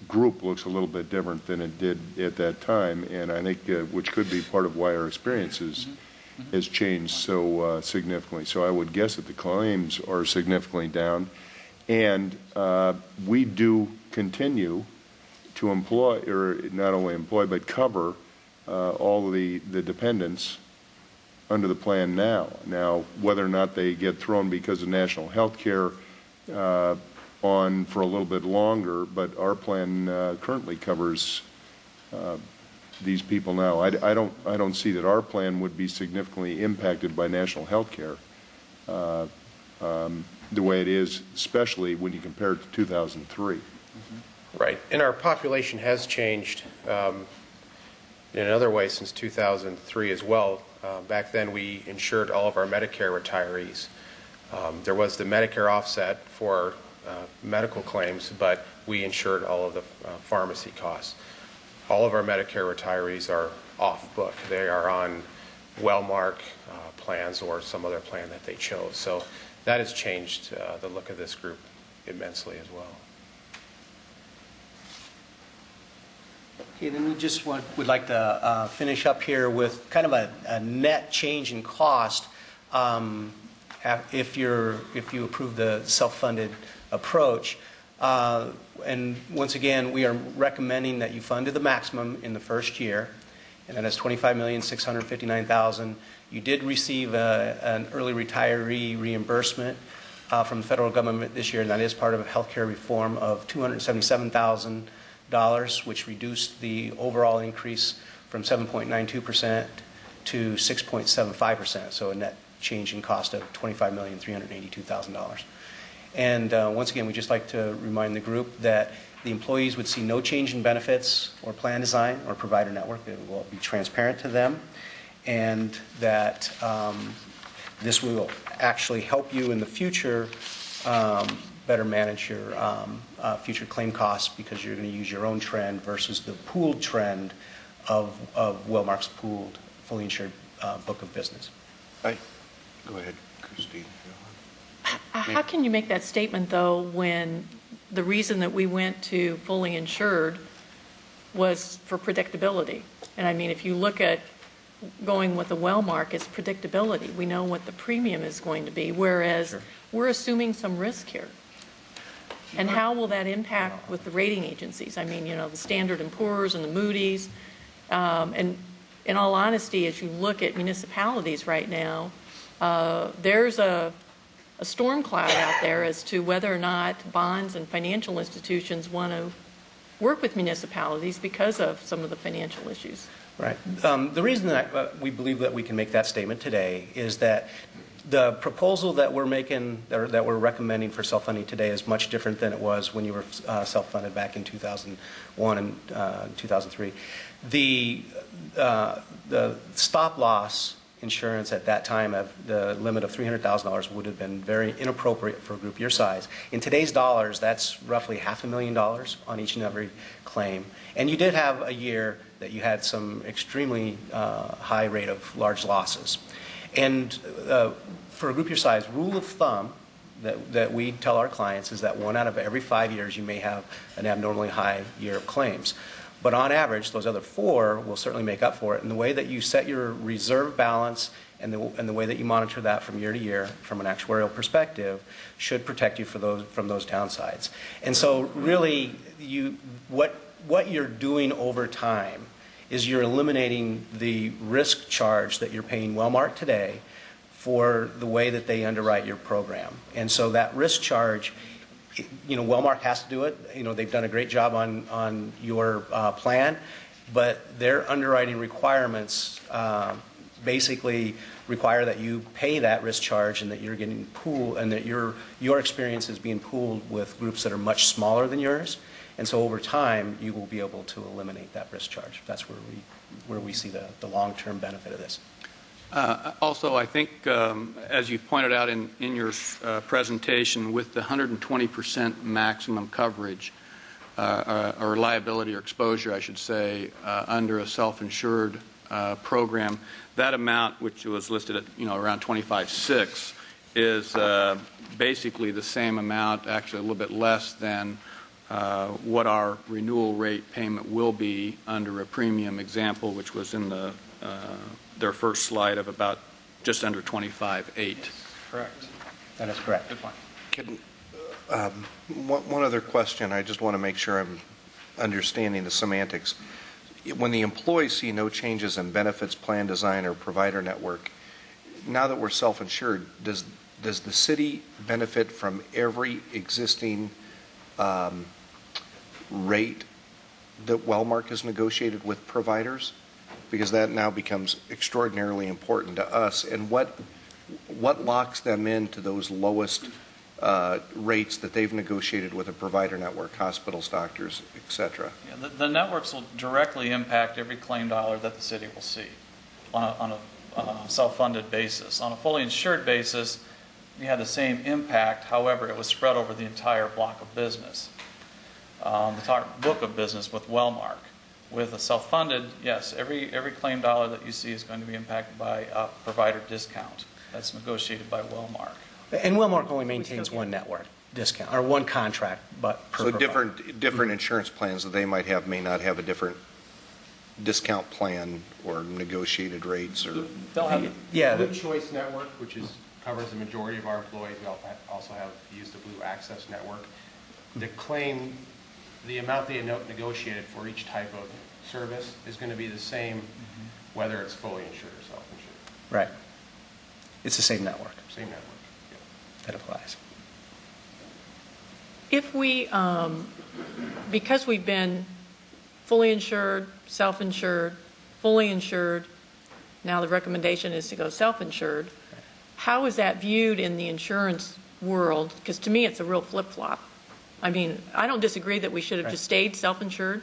group looks a little bit different than it did at that time, and I think which could be part of why our experiences has changed so significantly. So I would guess that the claims are significantly down, and we do continue to employ, or not only employ, but cover all of the dependents under the plan now. Now, whether or not they get thrown because of national health care on for a little bit longer, but our plan currently covers these people now. I don't see that our plan would be significantly impacted by national health care the way it is, especially when you compare it to 2003. Right, and our population has changed in another way since 2003 as well. Back then we insured all of our Medicare retirees. There was the Medicare offset for medical claims, but we insured all of the pharmacy costs. All of our Medicare retirees are off book. They are on Wellmark plans or some other plan that they chose. So that has changed the look of this group immensely as well. Okay, then we just would like to finish up here with kind of a net change in cost if you approve the self-funded approach. And once again, we are recommending that you fund to the maximum in the first year, and that is $25,659,000. You did receive an early retiree reimbursement from the federal government this year, and that is part of a health care reform of $277,000, which reduced the overall increase from 7.92% to 6.75%, so a net change in cost of $25,382,000. And once again, we'd just like to remind the group that the employees would see no change in benefits or plan design or provider network. It will be transparent to them, and that this will actually help you in the future better manage your future claim costs, because you're going to use your own trend versus the pooled trend of Wellmark's pooled, fully insured book of business. Go ahead, Christine. How can you make that statement, though, when the reason that we went to fully insured was for predictability? And I mean, if you look at going with the Wellmark, it's predictability. We know what the premium is going to be, whereas we're assuming some risk here. And how will that impact with the rating agencies? I mean, you know, the Standard & Poor's and the Moody's. And in all honesty, as you look at municipalities right now, there's a storm cloud out there as to whether or not bonds and financial institutions want to work with municipalities because of some of the financial issues. Right. The reason that we believe that we can make that statement today is that the proposal that we're making, or that we're recommending for self-funding today, is much different than it was when you were self-funded back in 2001 and 2003. The stop-loss insurance at that time of the limit of $300,000 would have been very inappropriate for a group your size. In today's dollars, that's roughly $500,000 on each and every claim. And you did have a year that you had some extremely high rate of large losses. And for a group your size, rule of thumb that we tell our clients is that 1 out of every 5 years you may have an abnormally high year of claims. But on average, those other 4 will certainly make up for it. And the way that you set your reserve balance and the way that you monitor that from year to year from an actuarial perspective should protect you from those downsides. And so really, what you're doing over time is you're eliminating the risk charge that you're paying Wellmark today for the way that they underwrite your program. And so that risk charge, you know, Wellmark has to do it. You know, they've done a great job on your plan, but their underwriting requirements basically require that you pay that risk charge and that you're getting pooled and that your experience is being pooled with groups that are much smaller than yours. And so over time, you will be able to eliminate that risk charge. That's where we see the long-term benefit of this. Also, I think, as you pointed out in your presentation, with the 120% maximum coverage, or liability or exposure, I should say, under a self-insured program, that amount, which was listed at around 25.6, is basically the same amount, actually a little bit less than what our renewal rate payment will be under a premium example, which was in their first slide of about just under 25.8. Correct. That is correct. Good point. One other question. I just want to make sure I'm understanding the semantics. When the employees see no changes in benefits, plan design, or provider network, now that we're self-insured, does the city benefit from every existing rate that Wellmark has negotiated with providers? Because that now becomes extraordinarily important to us. And what locks them into those lowest rates that they've negotiated with a provider network, hospitals, doctors, et cetera? Yeah, the networks will directly impact every claim dollar that the city will see on a self-funded basis. On a fully insured basis, you had the same impact. However, it was spread over the entire block of business, the entire book of business with Wellmark. With a self-funded, yes, every claim dollar that you see is going to be impacted by a provider discount that's negotiated by Wellmark. And Wellmark only maintains one network discount, or one contract, but per So provider. different insurance plans that they might have may not have a different discount plan or negotiated rates, or They'll have Yeah. Blue Choice Network, which covers the majority of our employees. We also have used the Blue Access Network. The amount they negotiated for each type of service is going to be the same, whether it's fully insured or self-insured. Right. It's the same network Same network. that applies. If we, because we've been fully insured, self-insured, fully insured, now the recommendation is to go self-insured, how is that viewed in the insurance world? Because to me, it's a real flip-flop. I mean, I don't disagree that we should have just stayed self-insured,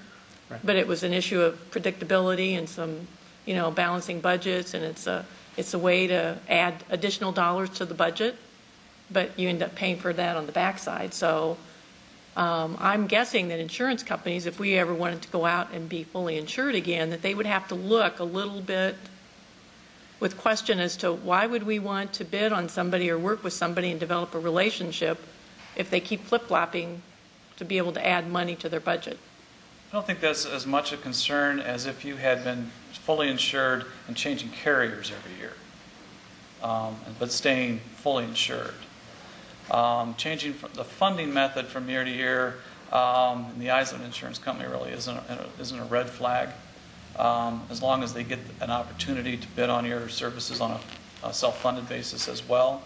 but it was an issue of predictability and some, balancing budgets, and it's a way to add additional dollars to the budget, but you end up paying for that on the backside. So I'm guessing that insurance companies, if we ever wanted to go out and be fully insured again, that they would have to look a little bit with question as to why would we want to bid on somebody or work with somebody and develop a relationship if they keep flip-flopping to be able to add money to their budget. I don't think that's as much a concern as if you had been fully insured and changing carriers every year, but staying fully insured. Changing the funding method from year to year in the eyes of an insurance company really isn't a red flag. As long as they get an opportunity to bid on your services on a self-funded basis as well,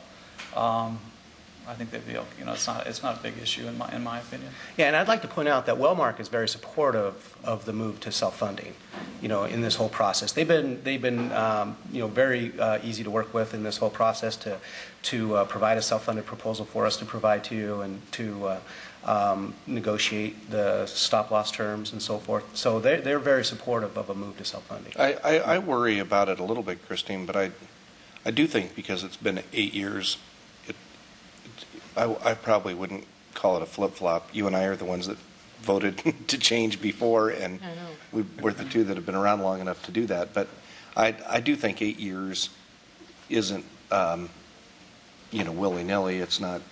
I think they'd be okay. It's not a big issue in my opinion. Yeah, and I'd like to point out that Wellmark is very supportive of the move to self-funding, in this whole process. They've been very easy to work with in this whole process to provide a self-funded proposal for us to provide to you and to negotiate the stop-loss terms and so forth. So they're very supportive of a move to self-funding. I worry about it a little bit, Christine, but I do think because it's been 8 years, I probably wouldn't call it a flip-flop. You and I are the ones that voted to change before, and we're the two that have been around long enough to do that. But I do think 8 years isn't, willy-nilly. It's not,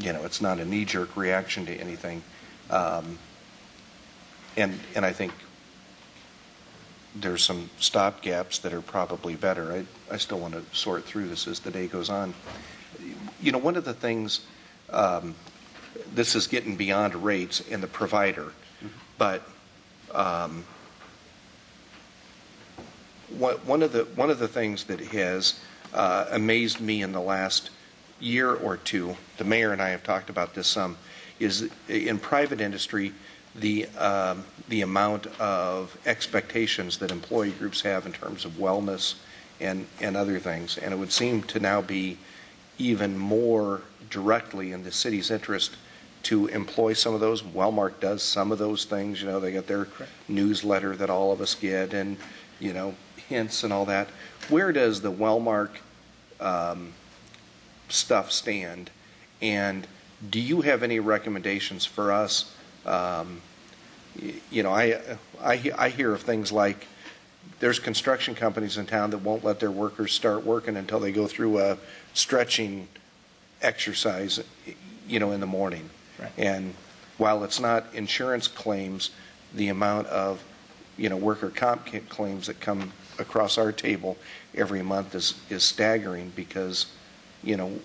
it's not a knee-jerk reaction to anything. And I think there's some stopgaps that are probably better. I still want to sort through this as the day goes on. One of the things, this is getting beyond rates and the provider, but one of the things that has amazed me in the last year or two, the mayor and I have talked about this some, is in private industry, the amount of expectations that employee groups have in terms of wellness and other things. And it would seem to now be even more directly in the city's interest to employ some of those. Wellmark does some of those things. You know, they got their newsletter that all of us get, and, you know, hints and all that. Where does the Wellmark stuff stand? And do you have any recommendations for us? You know, I hear of things like there's construction companies in town that won't let their workers start working until they go through a stretching exercise, you know, in the morning. Right. And while it's not insurance claims, the amount of, you know, worker comp claims that come across our table every month is staggering, because, you know,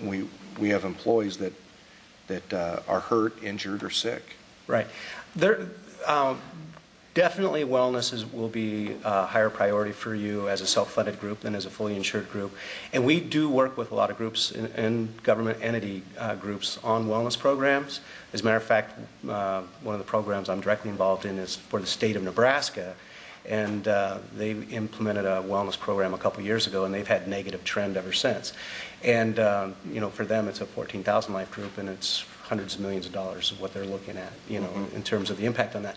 we have employees that are hurt, injured, or sick. Right. There, definitely wellness will be a higher priority for you as a self-funded group than as a fully insured group. And we do work with a lot of groups and government entity groups on wellness programs. As a matter of fact, one of the programs I'm directly involved in is for the state of Nebraska. And they implemented a wellness program a couple years ago, and they've had negative trend ever since. And you know, for them, it's a 14,000 life group, and it's hundreds of millions of dollars of what they're looking at, you know, in terms of the impact on that.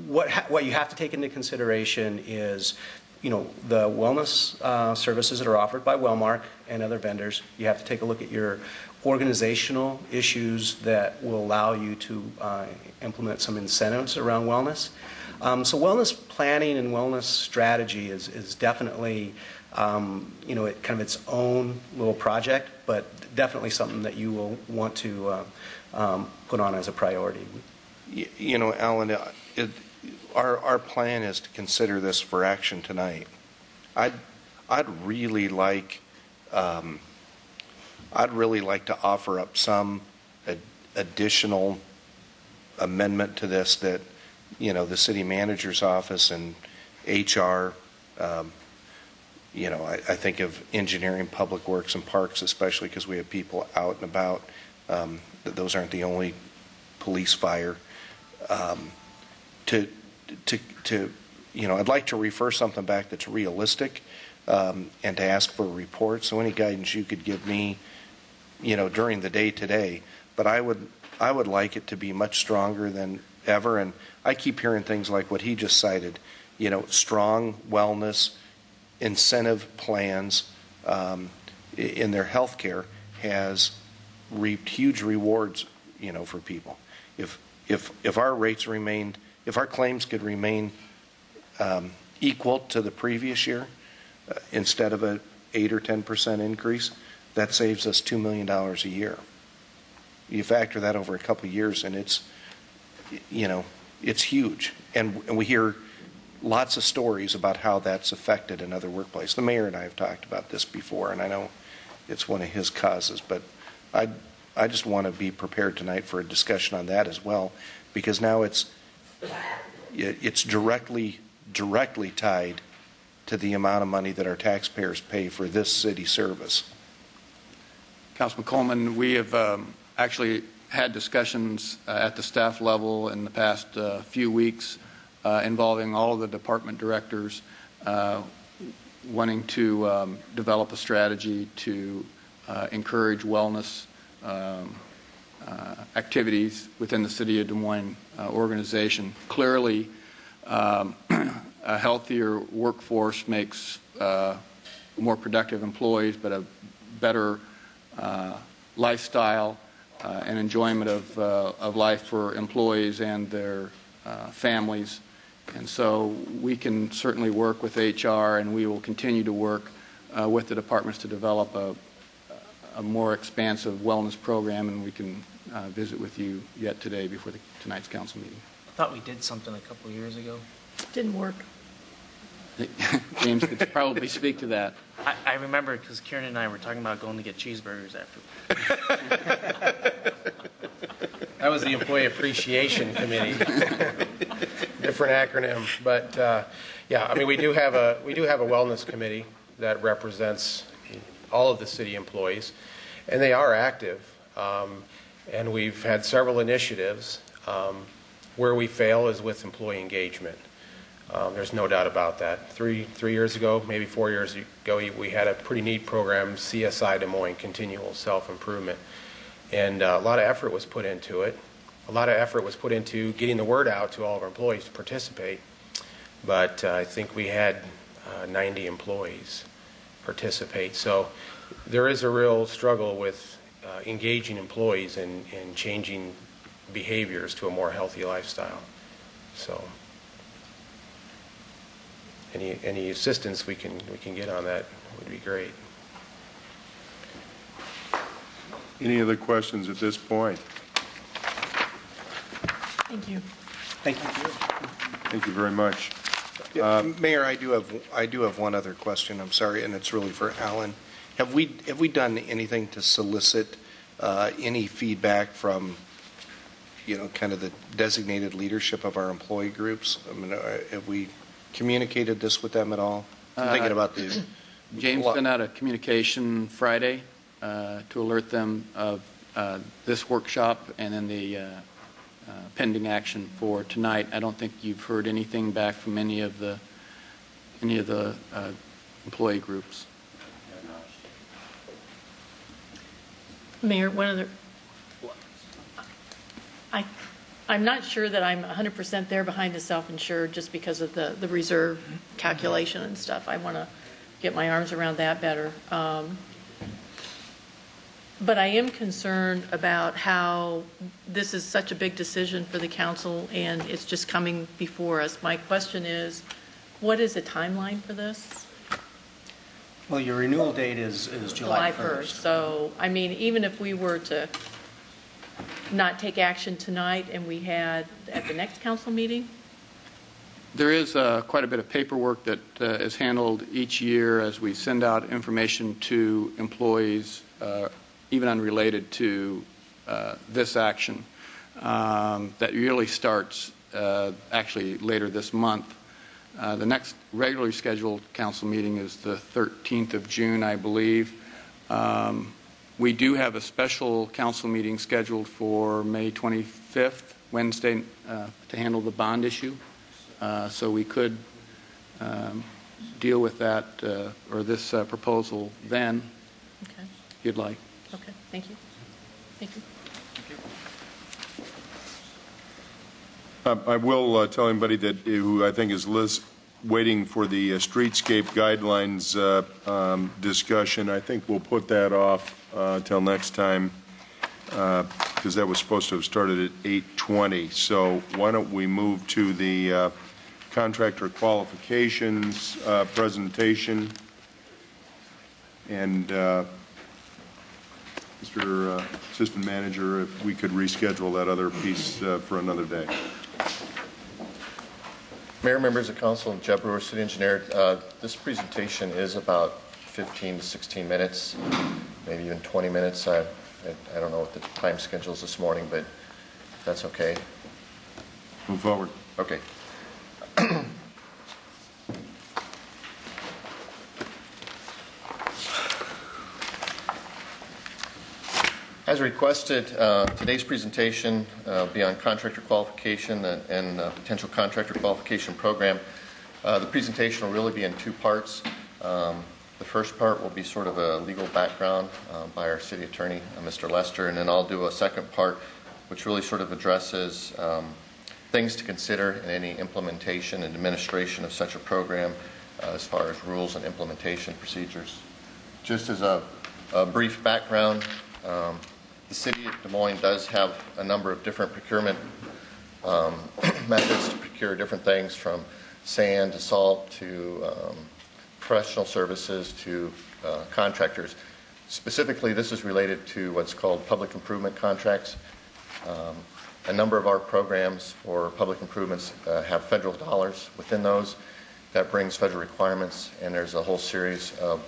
What you have to take into consideration is, you know, the wellness services that are offered by Wellmark and other vendors. You have to take a look at your organizational issues that will allow you to implement some incentives around wellness. So wellness planning and wellness strategy is definitely, you know, kind of its own little project, but definitely something that you will want to put on as a priority. You know, Alan, our plan is to consider this for action tonight. I'd really like to offer up some additional amendment to this that, you know, the city manager's office and HR, you know, I think of engineering, public works, and parks, especially because we have people out and about. Those aren't the only police, fire. You know, I'd like to refer something back that's realistic, and to ask for a report. So any guidance you could give me, you know, during the day today. But I would like it to be much stronger than ever. And I keep hearing things like what he just cited, you know, strong wellness incentive plans in their health care has reaped huge rewards, you know, for people. If our rates remained, if our claims could remain equal to the previous year, instead of a 8 or 10% increase, that saves us $2 million a year. You factor that over a couple of years, and it's, you know, it's huge. And we hear lots of stories about how that's affected in other workplaces. The mayor and I have talked about this before, and I know it's one of his causes, but I just want to be prepared tonight for a discussion on that as well, because now it's directly tied to the amount of money that our taxpayers pay for this city service. Councilman Coleman, we have actually had discussions at the staff level in the past few weeks involving all of the department directors wanting to develop a strategy to encourage wellness activities within the City of Des Moines organization. Clearly, a healthier workforce makes more productive employees, but a better lifestyle and enjoyment of life for employees and their families. And so we can certainly work with HR, and we will continue to work with the departments to develop a more expansive wellness program, and we can visit with you yet today before tonight's council meeting. I thought we did something a couple years ago. Didn't work. James could probably speak to that. I remember because Kieran and I were talking about going to get cheeseburgers after. That was the Employee Appreciation Committee. Different acronym, but yeah, I mean, we do have a wellness committee that represents all of the city employees, and they are active. And we've had several initiatives. Where we fail is with employee engagement. There's no doubt about that. Three years ago, maybe 4 years ago, we had a pretty neat program, CSI Des Moines, Continual Self-Improvement. And a lot of effort was put into it. A lot of effort was put into getting the word out to all of our employees to participate. But I think we had 90 employees participate. So there is a real struggle with engaging employees and changing behaviors to a more healthy lifestyle. So any assistance we can get on that would be great. Any other questions at this point? Thank you. Thank you. Thank you very much. Mayor, I do have one other question. I'm sorry, and it's really for Alan. Have we done anything to solicit any feedback from, kind of the designated leadership of our employee groups? I mean, have we communicated this with them at all? I'm thinking about the James sent out a communication Friday to alert them of this workshop and then the pending action for tonight. I don't think you've heard anything back from any of the employee groups. Mayor, I'm not sure that I'm 100% there behind the self-insured just because of the reserve calculation and stuff. I want to get my arms around that better. But I am concerned about how this is such a big decision for the council and it's just coming before us. My question is, what is the timeline for this? Well, your renewal date is July 1st. So, I mean, even if we were to not take action tonight and we had at the next council meeting? There is quite a bit of paperwork that is handled each year as we send out information to employees, even unrelated to this action, that really starts actually later this month. The next regularly scheduled council meeting is the 13th of June, I believe. We do have a special council meeting scheduled for May 25th, Wednesday, to handle the bond issue. So we could deal with that or this proposal then, Okay. if you'd like. Okay. Thank you. Thank you. I will tell anybody that who I think is waiting for the streetscape guidelines discussion. I think we'll put that off till next time because that was supposed to have started at 8:20. So why don't we move to the contractor qualifications presentation, and Mr. Assistant Manager, if we could reschedule that other piece for another day. Mayor, members of council, and Jeb Brewer, City Engineer, this presentation is about 15 to 16 minutes, maybe even 20 minutes. I don't know what the time schedule is this morning, but that's okay. Move forward. Okay. As requested, today's presentation will be on contractor qualification and potential contractor qualification program. The presentation will really be in two parts. The first part will be sort of a legal background by our city attorney, Mr. Lester, and then I'll do a second part which really sort of addresses things to consider in any implementation and administration of such a program as far as rules and implementation procedures. Just as a brief background, the City of Des Moines does have a number of different procurement methods to procure different things, from sand to salt to professional services to contractors. Specifically, this is related to what's called public improvement contracts. A number of our programs for public improvements have federal dollars within those. That brings federal requirements, and there's a whole series of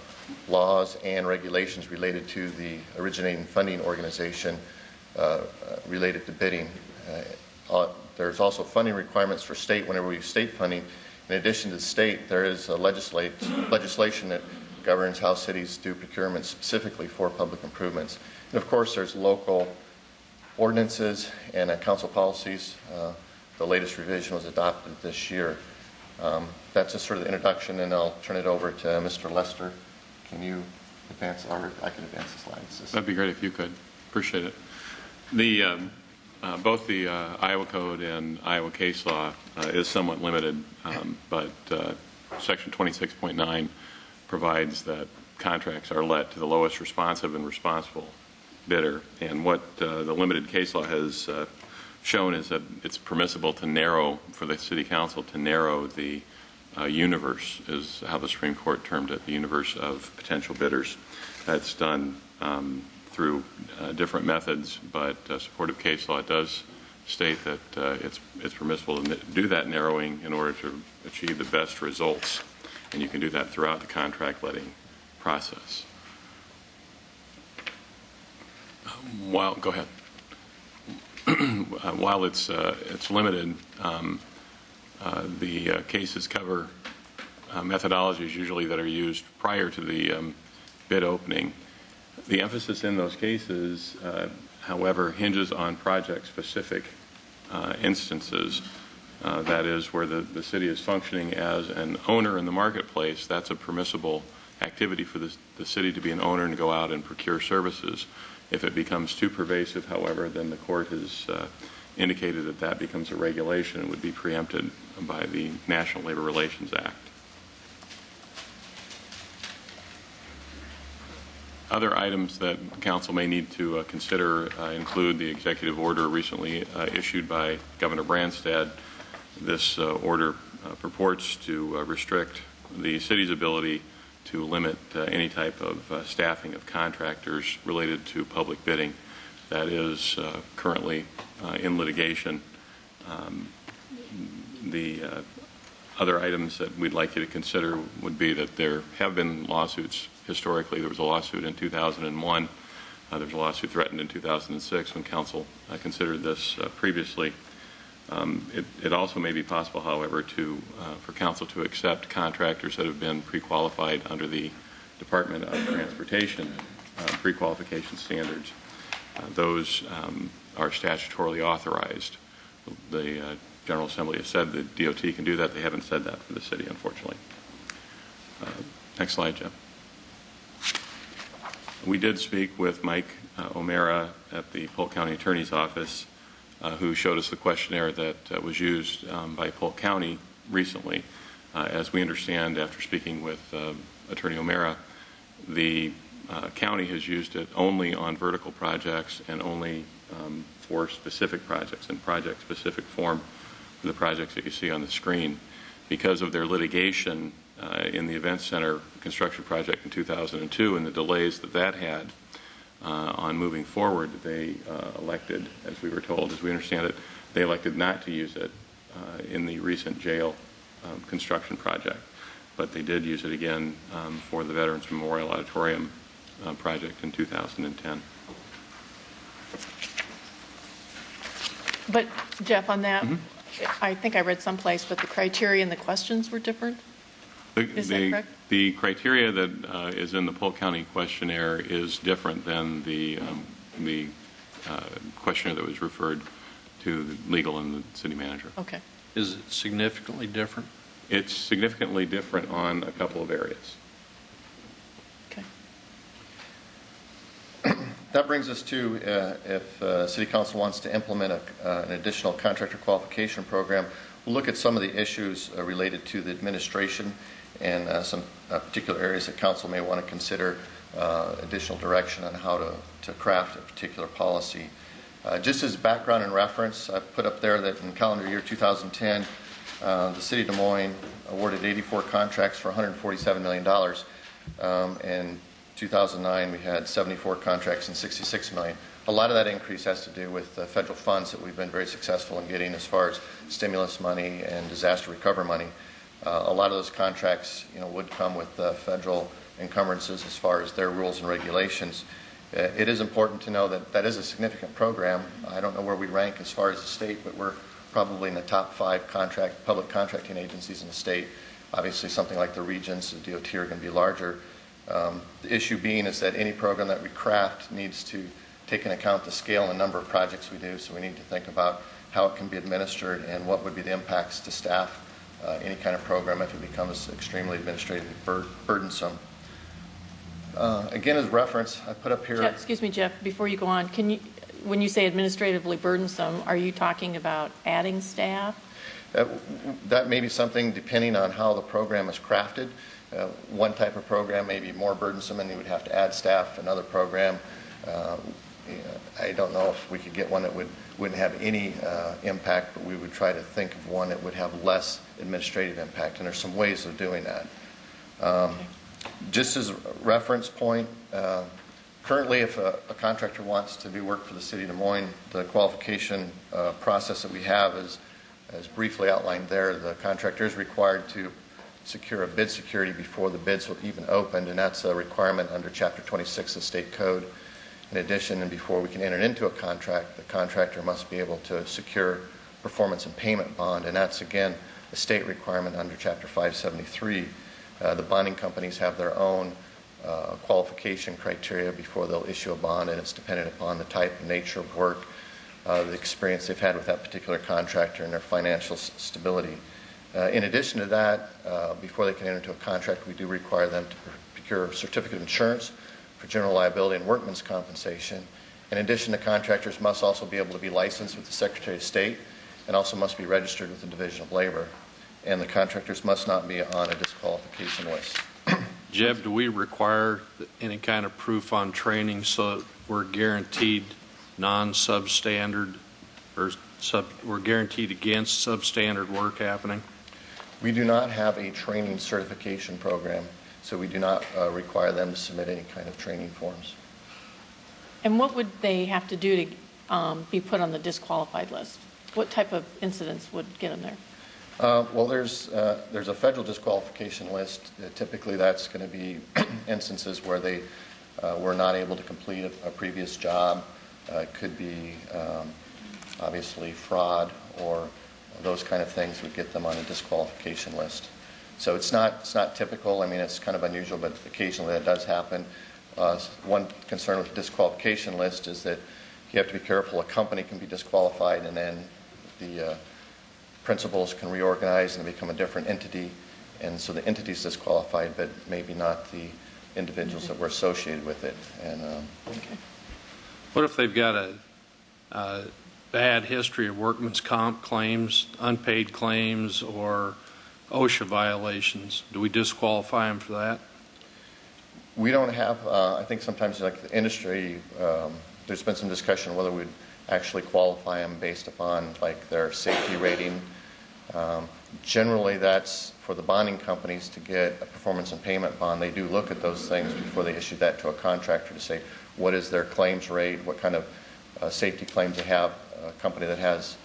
laws and regulations related to the originating funding organization related to bidding. There's also funding requirements for state whenever we use state funding. In addition to the state, there is a legislation that governs how cities do procurement specifically for public improvements. And of course, there's local ordinances and council policies the latest revision was adopted this year. That's just sort of the introduction, and I'll turn it over to Mr. Lester. Can you advance, or I can advance the slides? That'd be great if you could. Appreciate it. Both the Iowa Code and Iowa case law is somewhat limited, but Section 26.9 provides that contracts are let to the lowest responsive and responsible bidder. And what the limited case law has shown is that it's permissible to narrow, for the City Council, to narrow the universe, is how the Supreme Court termed it, the universe of potential bidders. That's done through different methods, but supportive case law does state that it's permissible to do that narrowing in order to achieve the best results, and you can do that throughout the contract letting process. Go ahead. While it's limited, the cases cover methodologies usually that are used prior to the bid opening. The emphasis in those cases, however, hinges on project-specific instances. That is, where the city is functioning as an owner in the marketplace, that's a permissible activity for the city to be an owner and go out and procure services. If it becomes too pervasive, however, then the court has indicated that that becomes a regulation and would be preempted by the National Labor Relations Act. Other items that council may need to consider include the executive order recently issued by Governor Branstad. This order purports to restrict the city's ability to limit any type of staffing of contractors related to public bidding. That is currently in litigation. The other items that we'd like you to consider would be that there have been lawsuits historically. There was a lawsuit in 2001. There was a lawsuit threatened in 2006 when council considered this previously. It also may be possible, however, for council to accept contractors that have been pre-qualified under the Department of Transportation pre-qualification standards. Those are statutorily authorized. The General Assembly has said that DOT can do that. They haven't said that for the city, unfortunately. Next slide, Jeff. We did speak with Mike O'Mara at the Polk County Attorney's Office, who showed us the questionnaire that was used by Polk County recently. As we understand, after speaking with Attorney O'Mara, the county has used it only on vertical projects and only for specific projects, in project-specific form for the projects that you see on the screen. Because of their litigation in the Event Center construction project in 2002 and the delays that had on moving forward, they elected, as we were told, as we understand it, they elected not to use it in the recent jail construction project. But they did use it again for the Veterans Memorial Auditorium project in 2010. But, Jeff, on that, I think I read someplace, but the criteria and the questions were different? Is that correct? The criteria that is in the Polk County questionnaire is different than the questionnaire that was referred to the legal and the city manager. Okay. Is it significantly different? It's significantly different on a couple of areas. Okay. That brings us to if City Council wants to implement an additional contractor qualification program, we'll look at some of the issues related to the administration and some particular areas that Council may want to consider additional direction on how to craft a particular policy. Just as background and reference, I've put up there that in calendar year 2010, the City of Des Moines awarded 84 contracts for $147 million. In 2009, we had 74 contracts and $66 million. A lot of that increase has to do with federal funds that we've been very successful in getting as far as stimulus money and disaster recovery money. A lot of those contracts, would come with federal encumbrances as far as their rules and regulations. It is important to know that that is a significant program. I don't know where we rank as far as the state, but we're probably in the top 5 public contracting agencies in the state. Obviously, something like the regions, the DOT, are going to be larger. The issue being is that any program that we craft needs to take into account the scale and number of projects we do, so we need to think about how it can be administered, and what would be the impacts to staff, any kind of program if it becomes extremely administratively burdensome. Again, as reference, I put up here. Excuse me, Jeff, before you go on, when you say administratively burdensome, are you talking about adding staff? That may be something depending on how the program is crafted. One type of program may be more burdensome and you would have to add staff. Another program, I don't know if we could get one that wouldn't have any impact, but we would try to think of one that would have less administrative impact, and there's some ways of doing that. Just as a reference point, currently if a contractor wants to do work for the City of Des Moines, the qualification process that we have is, as briefly outlined there, the contractor is required to secure a bid security before the bids will even open, and that's a requirement under Chapter 26 of State Code. In addition, and before we can enter into a contract, the contractor must be able to secure performance and payment bond, and that's, again, a state requirement under Chapter 573. The bonding companies have their own qualification criteria before they'll issue a bond, and it's dependent upon the type and nature of work, the experience they've had with that particular contractor, and their financial stability. In addition to that, before they can enter into a contract, we do require them to procure a certificate of insurance for general liability and workman's compensation. In addition, the contractors must also be able to be licensed with the Secretary of State and also must be registered with the Division of Labor. And the contractors must not be on a disqualification list. Jeb, do we require any kind of proof on training so that we're guaranteed non-substandard, or we're guaranteed against substandard work happening? We do not have a training certification program, so we do not require them to submit any kind of training forms. And what would they have to do to be put on the disqualified list? What type of incidents would get them there? Well, there's a federal disqualification list. Typically, that's going to be instances where they were not able to complete a previous job. It could be obviously fraud, or those kind of things would get them on a disqualification list. So it's not typical. I mean, it's kind of unusual, but occasionally that does happen. One concern with the disqualification list is that you have to be careful. A company can be disqualified, and then the principals can reorganize and become a different entity, and so the entity is disqualified, but maybe not the individuals that were associated with it. And what if they've got a bad history of workman's comp claims, unpaid claims, or OSHA violations? Do we disqualify them for that? We don't have, I think sometimes like the industry, there's been some discussion whether we'd actually qualify them based upon like their safety rating. Generally, that's for the bonding companies to get a performance and payment bond. They do look at those things before they issue that to a contractor to say what is their claims rate, what kind of safety claims they have. A company that has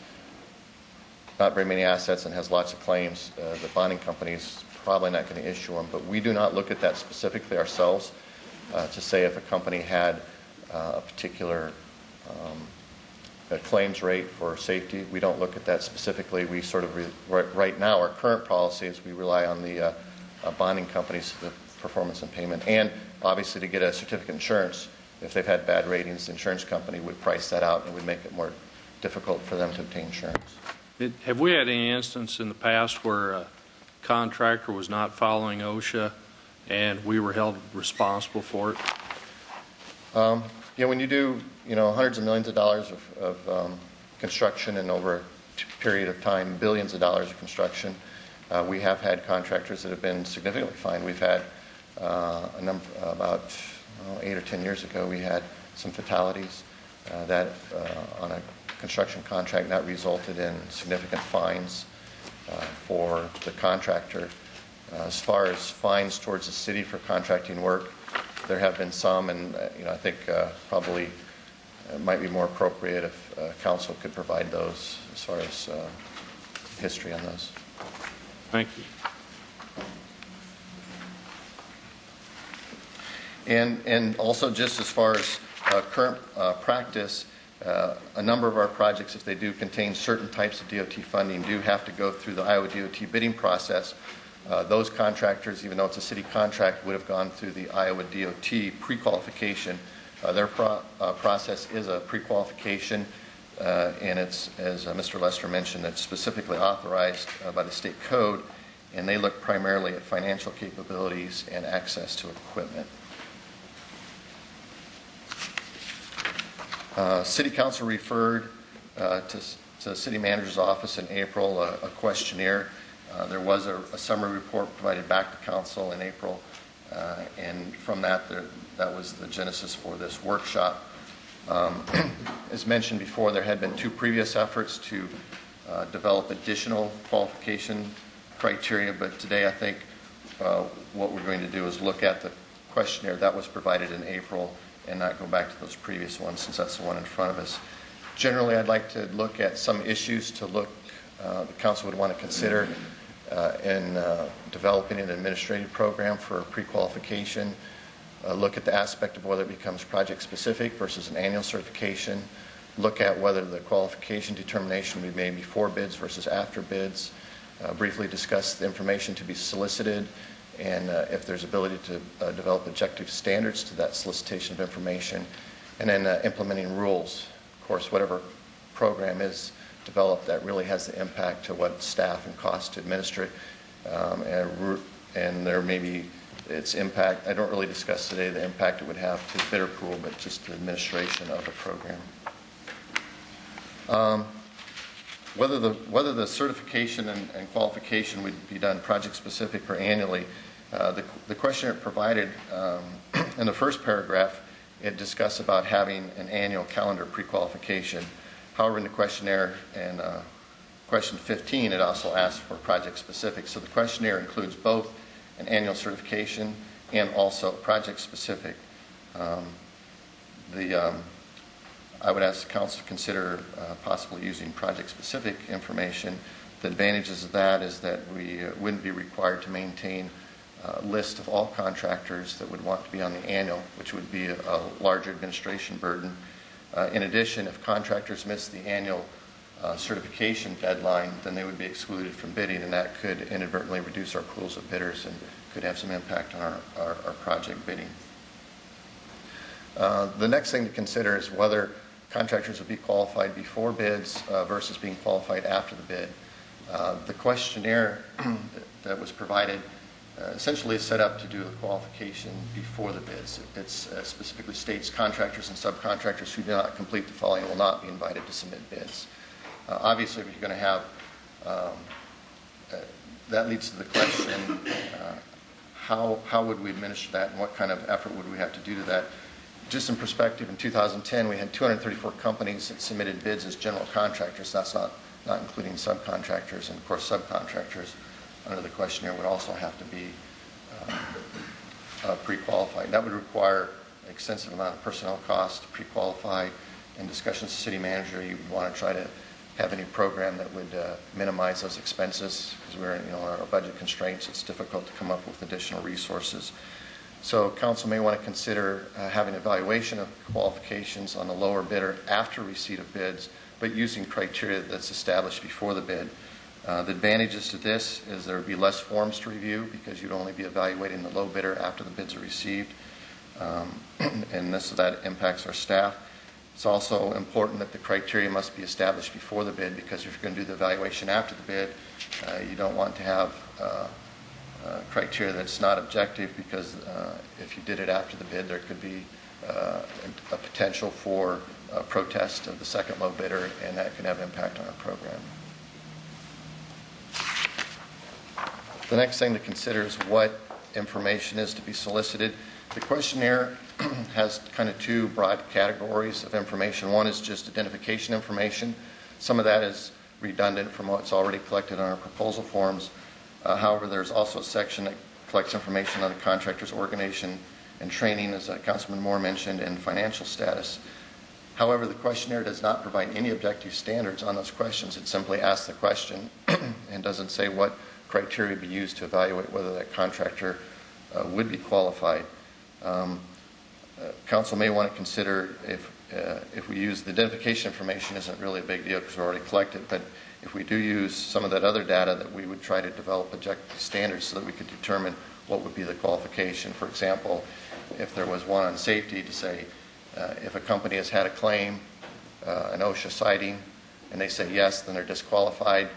not very many assets and has lots of claims, the bonding company is probably not going to issue them. But we do not look at that specifically ourselves to say if a company had a particular claims rate for safety. We don't look at that specifically. We sort of, right now, our current policy is we rely on the bonding companies for the performance and payment. And obviously to get a certificate of insurance, if they've had bad ratings, the insurance company would price that out and would make it more difficult for them to obtain insurance. Have we had any instance in the past where a contractor was not following OSHA and we were held responsible for it? When you do, hundreds of millions of dollars of construction and over a period of time, billions of dollars of construction, we have had contractors that have been significantly fined. We've had a number, about 8 or 10 years ago, we had some fatalities that on a construction contract that resulted in significant fines for the contractor. As far as fines towards the city for contracting work, there have been some, and I think probably it might be more appropriate if council could provide those as far as history on those. Thank you. And also just as far as current practice, a number of our projects, if they do contain certain types of DOT funding, do have to go through the Iowa DOT bidding process. Those contractors, even though it's a city contract, would have gone through the Iowa DOT pre-qualification. Their process is a pre-qualification. and it's, as Mr. Lester mentioned, it's specifically authorized by the state code, and they look primarily at financial capabilities and access to equipment. City Council referred to the City Manager's Office in April a questionnaire. There was a summary report provided back to Council in April, and from that, that was the genesis for this workshop. As mentioned before, there had been 2 previous efforts to develop additional qualification criteria, but today I think what we're going to do is look at the questionnaire that was provided in April and not go back to those previous ones, since that's the one in front of us. Generally, I'd like to look at some issues the Council would want to consider in developing an administrative program for pre-qualification, look at the aspect of whether it becomes project-specific versus an annual certification, look at whether the qualification determination will be made before bids versus after bids, briefly discuss the information to be solicited, and if there's ability to develop objective standards to that solicitation of information, and then implementing rules. Of course, whatever program is developed, that really has the impact to what staff and cost to administer it, and there may be its impact. I don't really discuss today the impact it would have to the bidder pool, but just the administration of the program. Whether the certification and qualification would be done project-specific or annually, the questionnaire provided in the first paragraph, it discussed about having an annual calendar pre-qualification. However, in the questionnaire and question 15, it also asks for project-specific. So the questionnaire includes both an annual certification and also project-specific. I would ask the Council to consider possibly using project-specific information. The advantages of that is that we wouldn't be required to maintain a list of all contractors that would want to be on the annual, which would be a larger administration burden. In addition, if contractors miss the annual certification deadline, then they would be excluded from bidding, and that could inadvertently reduce our pools of bidders and could have some impact on our project bidding. The next thing to consider is whether contractors would be qualified before bids versus being qualified after the bid. The questionnaire that was provided essentially is set up to do the qualification before the bids. It specifically states contractors and subcontractors who do not complete the following will not be invited to submit bids. Obviously, if you're going to have, that leads to the question, how would we administer that, and what kind of effort would we have to do to that? Just in perspective, in 2010, we had 234 companies that submitted bids as general contractors. That's not including subcontractors, and of course subcontractors under the questionnaire would also have to be pre-qualified. That would require an extensive amount of personnel costs to pre-qualify. In discussions with the city manager, you would want to try to have any program that would minimize those expenses, because we're in our budget constraints. It's difficult to come up with additional resources. So Council may want to consider having evaluation of qualifications on the lower bidder after receipt of bids, but using criteria that's established before the bid. The advantages to this is there would be less forms to review, because you'd only be evaluating the low bidder after the bids are received, and that impacts our staff. It's also important that the criteria must be established before the bid, because if you're going to do the evaluation after the bid, you don't want to have criteria that's not objective, because if you did it after the bid, there could be a potential for a protest of the second low bidder, and that can have impact on our program. The next thing to consider is what information is to be solicited. The questionnaire has kind of 2 broad categories of information. One is just identification information. Some of that is redundant from what's already collected on our proposal forms. However, there's also a section that collects information on the contractor's organization and training, as Councilman Moore mentioned, and financial status. However, the questionnaire does not provide any objective standards on those questions. It simply asks the question and doesn't say what criteria be used to evaluate whether that contractor would be qualified. Council may want to consider if we use the identification information, isn't really a big deal because we already collected, but if we do use some of that other data, that we would try to develop objective standards so that we could determine what would be the qualification. For example, if there was one on safety, to say if a company has had a claim an OSHA citing and they say yes, then they're disqualified.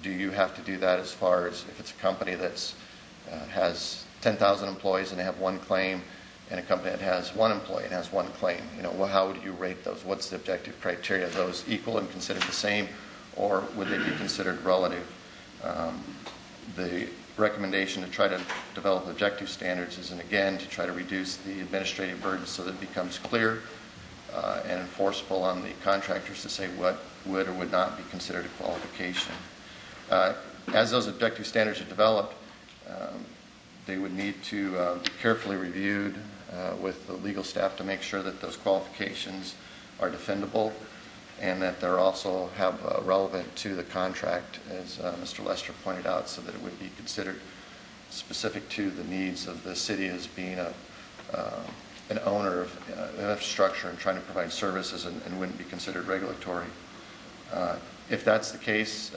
Do you have to do that as far as if it's a company that's has 10,000 employees and they have one claim, and a company that has one employee and has one claim? Well, how would you rate those? What's the objective criteria? Are those equal and considered the same, or would they be considered relative? The recommendation to try to develop objective standards is, and again, to try to reduce the administrative burden so that it becomes clear and enforceable on the contractors to say what would or would not be considered a qualification. As those objective standards are developed, they would need to be carefully reviewed with the legal staff to make sure that those qualifications are defendable and that they're also relevant to the contract, as Mr. Lester pointed out, so that it would be considered specific to the needs of the city as being an owner of infrastructure and trying to provide services and wouldn't be considered regulatory. If that's the case,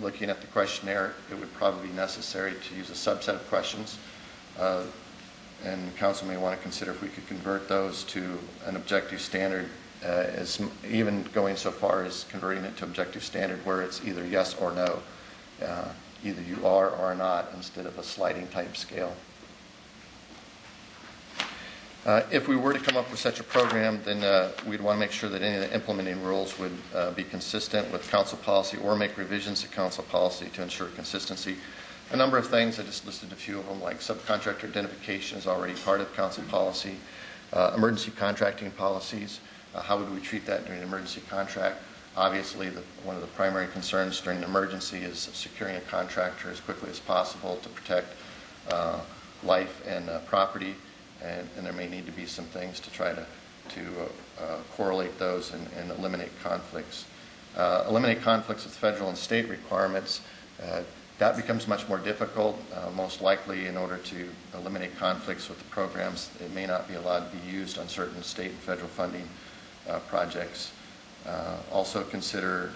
looking at the questionnaire, it would probably be necessary to use a subset of questions. And council may want to consider if we could convert those to an objective standard, as even going so far as converting it to objective standard where it's either yes or no. Either you are or not, instead of a sliding type scale. If we were to come up with such a program, then we'd want to make sure that any of the implementing rules would be consistent with council policy or make revisions to council policy to ensure consistency. A number of things, I just listed a few of them, like subcontractor identification is already part of council policy. Emergency contracting policies, how would we treat that during an emergency contract? Obviously, one of the primary concerns during an emergency is securing a contractor as quickly as possible to protect life and property. And there may need to be some things to try to correlate those and eliminate conflicts. Eliminate conflicts with federal and state requirements. That becomes much more difficult. Most likely, in order to eliminate conflicts with the programs, it may not be allowed to be used on certain state and federal funding projects. Also consider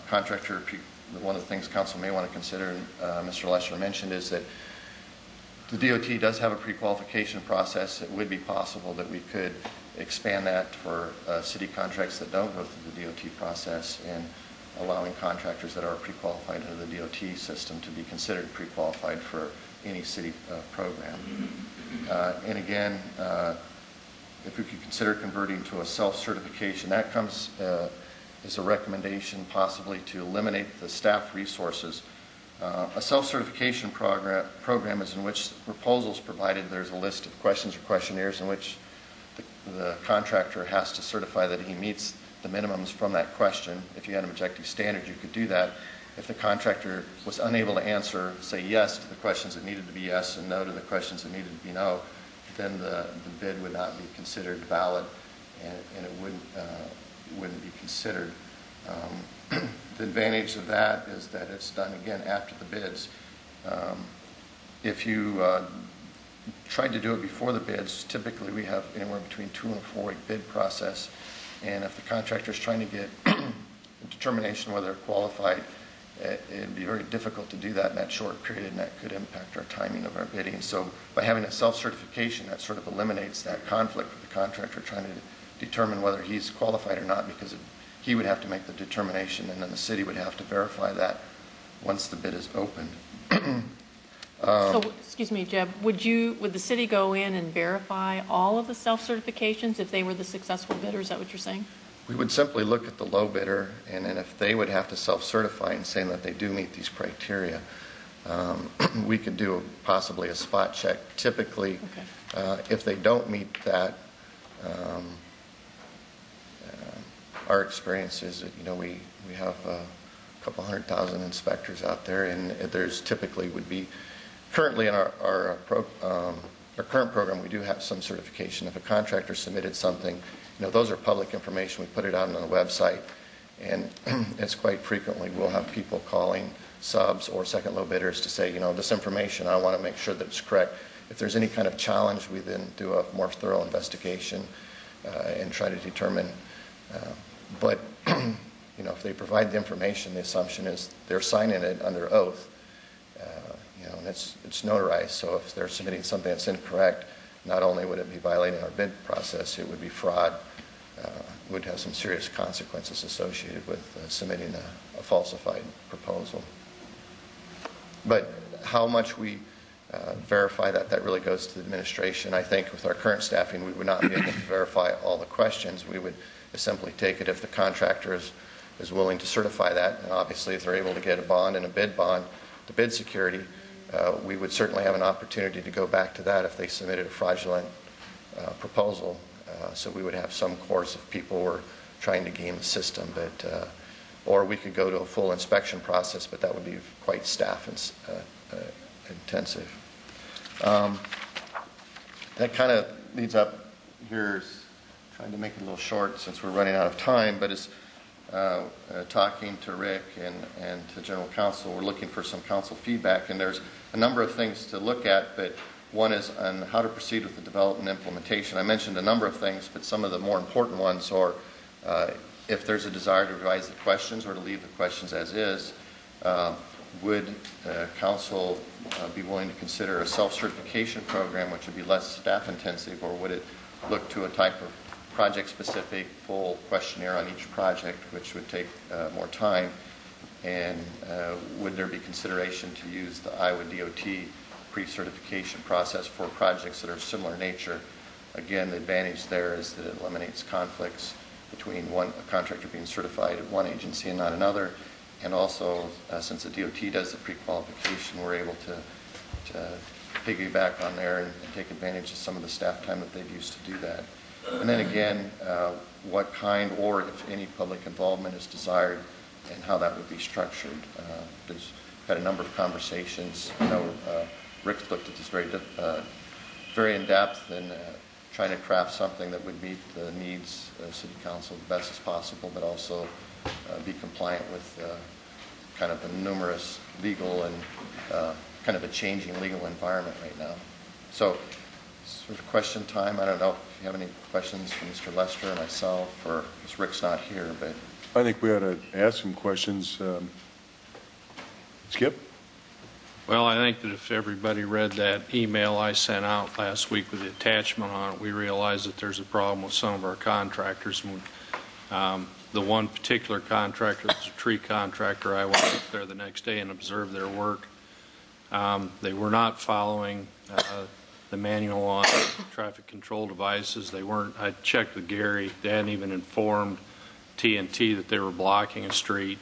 contractor. One of the things council may want to consider, and Mr. Lesher mentioned, is that the DOT does have a pre-qualification process. It would be possible that we could expand that for city contracts that don't go through the DOT process, and allowing contractors that are pre-qualified under the DOT system to be considered pre-qualified for any city program. And again, if we could consider converting to a self-certification, that comes as a recommendation possibly to eliminate the staff resources. A self-certification program is in which the proposals provided there's a list of questions or questionnaires in which the contractor has to certify that he meets the minimums from that question. If you had an objective standard, you could do that. If the contractor was unable to answer, say yes to the questions that needed to be yes and no to the questions that needed to be no, then the bid would not be considered valid, and it wouldn't be considered. The advantage of that is that it's done again after the bids. If you tried to do it before the bids, typically we have anywhere between 2 and 4 week bid process, and if the contractor is trying to get a determination whether they're qualified, it'd be very difficult to do that in that short period, and that could impact our timing of our bidding. So by having a self-certification, that sort of eliminates that conflict with the contractor trying to determine whether he's qualified or not, because he would have to make the determination, and then the city would have to verify that once the bid is opened. So, excuse me, Jeb, would the city go in and verify all of the self-certifications if they were the successful bidder? Is that what you're saying? We would simply look at the low bidder, and then if they would have to self-certify and saying that they do meet these criteria, we could do possibly a spot check. Typically, if they don't meet that, our experience is that we have a couple 100,000 inspectors out there, and there's typically would be currently in our current program we do have some certification. If a contractor submitted something, those are public information. We put it out on the website, and it's quite frequently we'll have people calling subs or second low bidders to say, this information, I want to make sure that it's correct. If there's any kind of challenge, we then do a more thorough investigation and try to determine. But if they provide the information, the assumption is they're signing it under oath, and it's notarized. So if they're submitting something that's incorrect, not only would it be violating our bid process, it would be fraud would have some serious consequences associated with submitting a falsified proposal. But how much we verify that really goes to the administration. I think with our current staffing, we would not be able to verify all the questions. We would simply take it if the contractor is willing to certify that, and obviously if they're able to get a bond and a bid bond to bid security, we would certainly have an opportunity to go back to that if they submitted a fraudulent proposal. So we would have some course if people were trying to game the system, but or we could go to a full inspection process, but that would be quite staff intensive. That kind of leads up here, trying to make it a little short since we're running out of time, but is talking to Rick and to General Counsel. We're looking for some council feedback, and there's a number of things to look at, but one is on how to proceed with the development and implementation. I mentioned a number of things, but some of the more important ones are if there's a desire to revise the questions or to leave the questions as is, would council be willing to consider a self-certification program which would be less staff intensive, or would it look to a type of project-specific full questionnaire on each project which would take more time? And would there be consideration to use the Iowa DOT pre-certification process for projects that are of similar nature? Again, the advantage there is that it eliminates conflicts between a contractor being certified at one agency and not another. And also, since the DOT does the pre-qualification, we're able to piggyback on there and take advantage of some of the staff time that they've used to do that. And then again, what kind or if any public involvement is desired and how that would be structured. There's had a number of conversations. I know Rick looked at this very in depth and trying to craft something that would meet the needs of City Council the best as possible, but also be compliant with kind of a numerous legal and kind of a changing legal environment right now. So, sort of question time. I don't know if you have any questions from Mr. Lester or myself, or because Rick's not here, but I think we ought to ask some questions. Skip? Well, I think that if everybody read that email I sent out last week with the attachment on it, we realize that there's a problem with some of our contractors. The one particular contractor, that's a tree contractor, I went up there the next day and observed their work. They were not following the manual on traffic control devices. They weren't. I checked with Gary. They hadn't even informed TNT that they were blocking a street.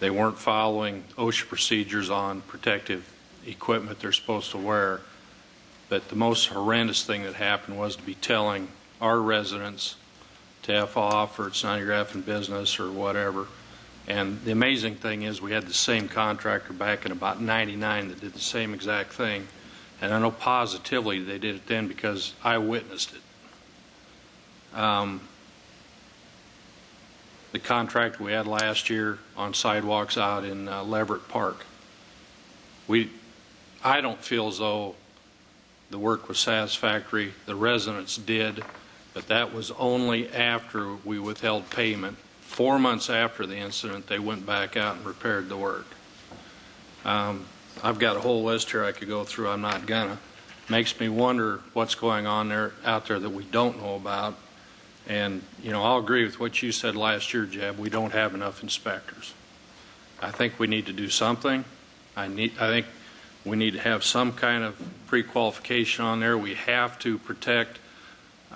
They weren't following OSHA procedures on protective equipment they're supposed to wear. But the most horrendous thing that happened was to be telling our residents to F off, or it's none of your effing business, or whatever. And the amazing thing is we had the same contractor back in about '99 that did the same exact thing. And I know positively they did it then because I witnessed it. The contract we had last year on sidewalks out in Leverett Park, I don't feel as though the work was satisfactory. The residents did, but that was only after we withheld payment. 4 months after the incident, they went back out and repaired the work. I've got a whole list here I could go through. I'm not gonna. Makes me wonder what's going on out there that we don't know about. And, you know, I'll agree with what you said last year, Jeb. We don't have enough inspectors. I think we need to do something. I think we need to have some kind of pre-qualification on there. We have to protect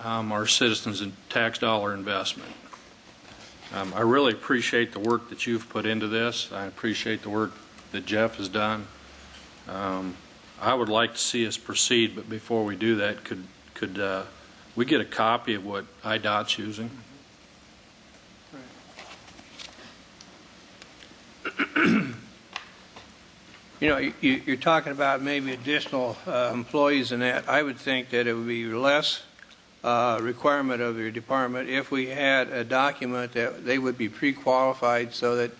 our citizens' and tax dollar investment. I really appreciate the work that you've put into this. I appreciate the work that Jeff has done. I would like to see us proceed, but before we do that, could we get a copy of what IDOT's using? You know, you're talking about maybe additional employees in that. I would think that it would be less requirement of your department if we had a document that they would be pre-qualified, so that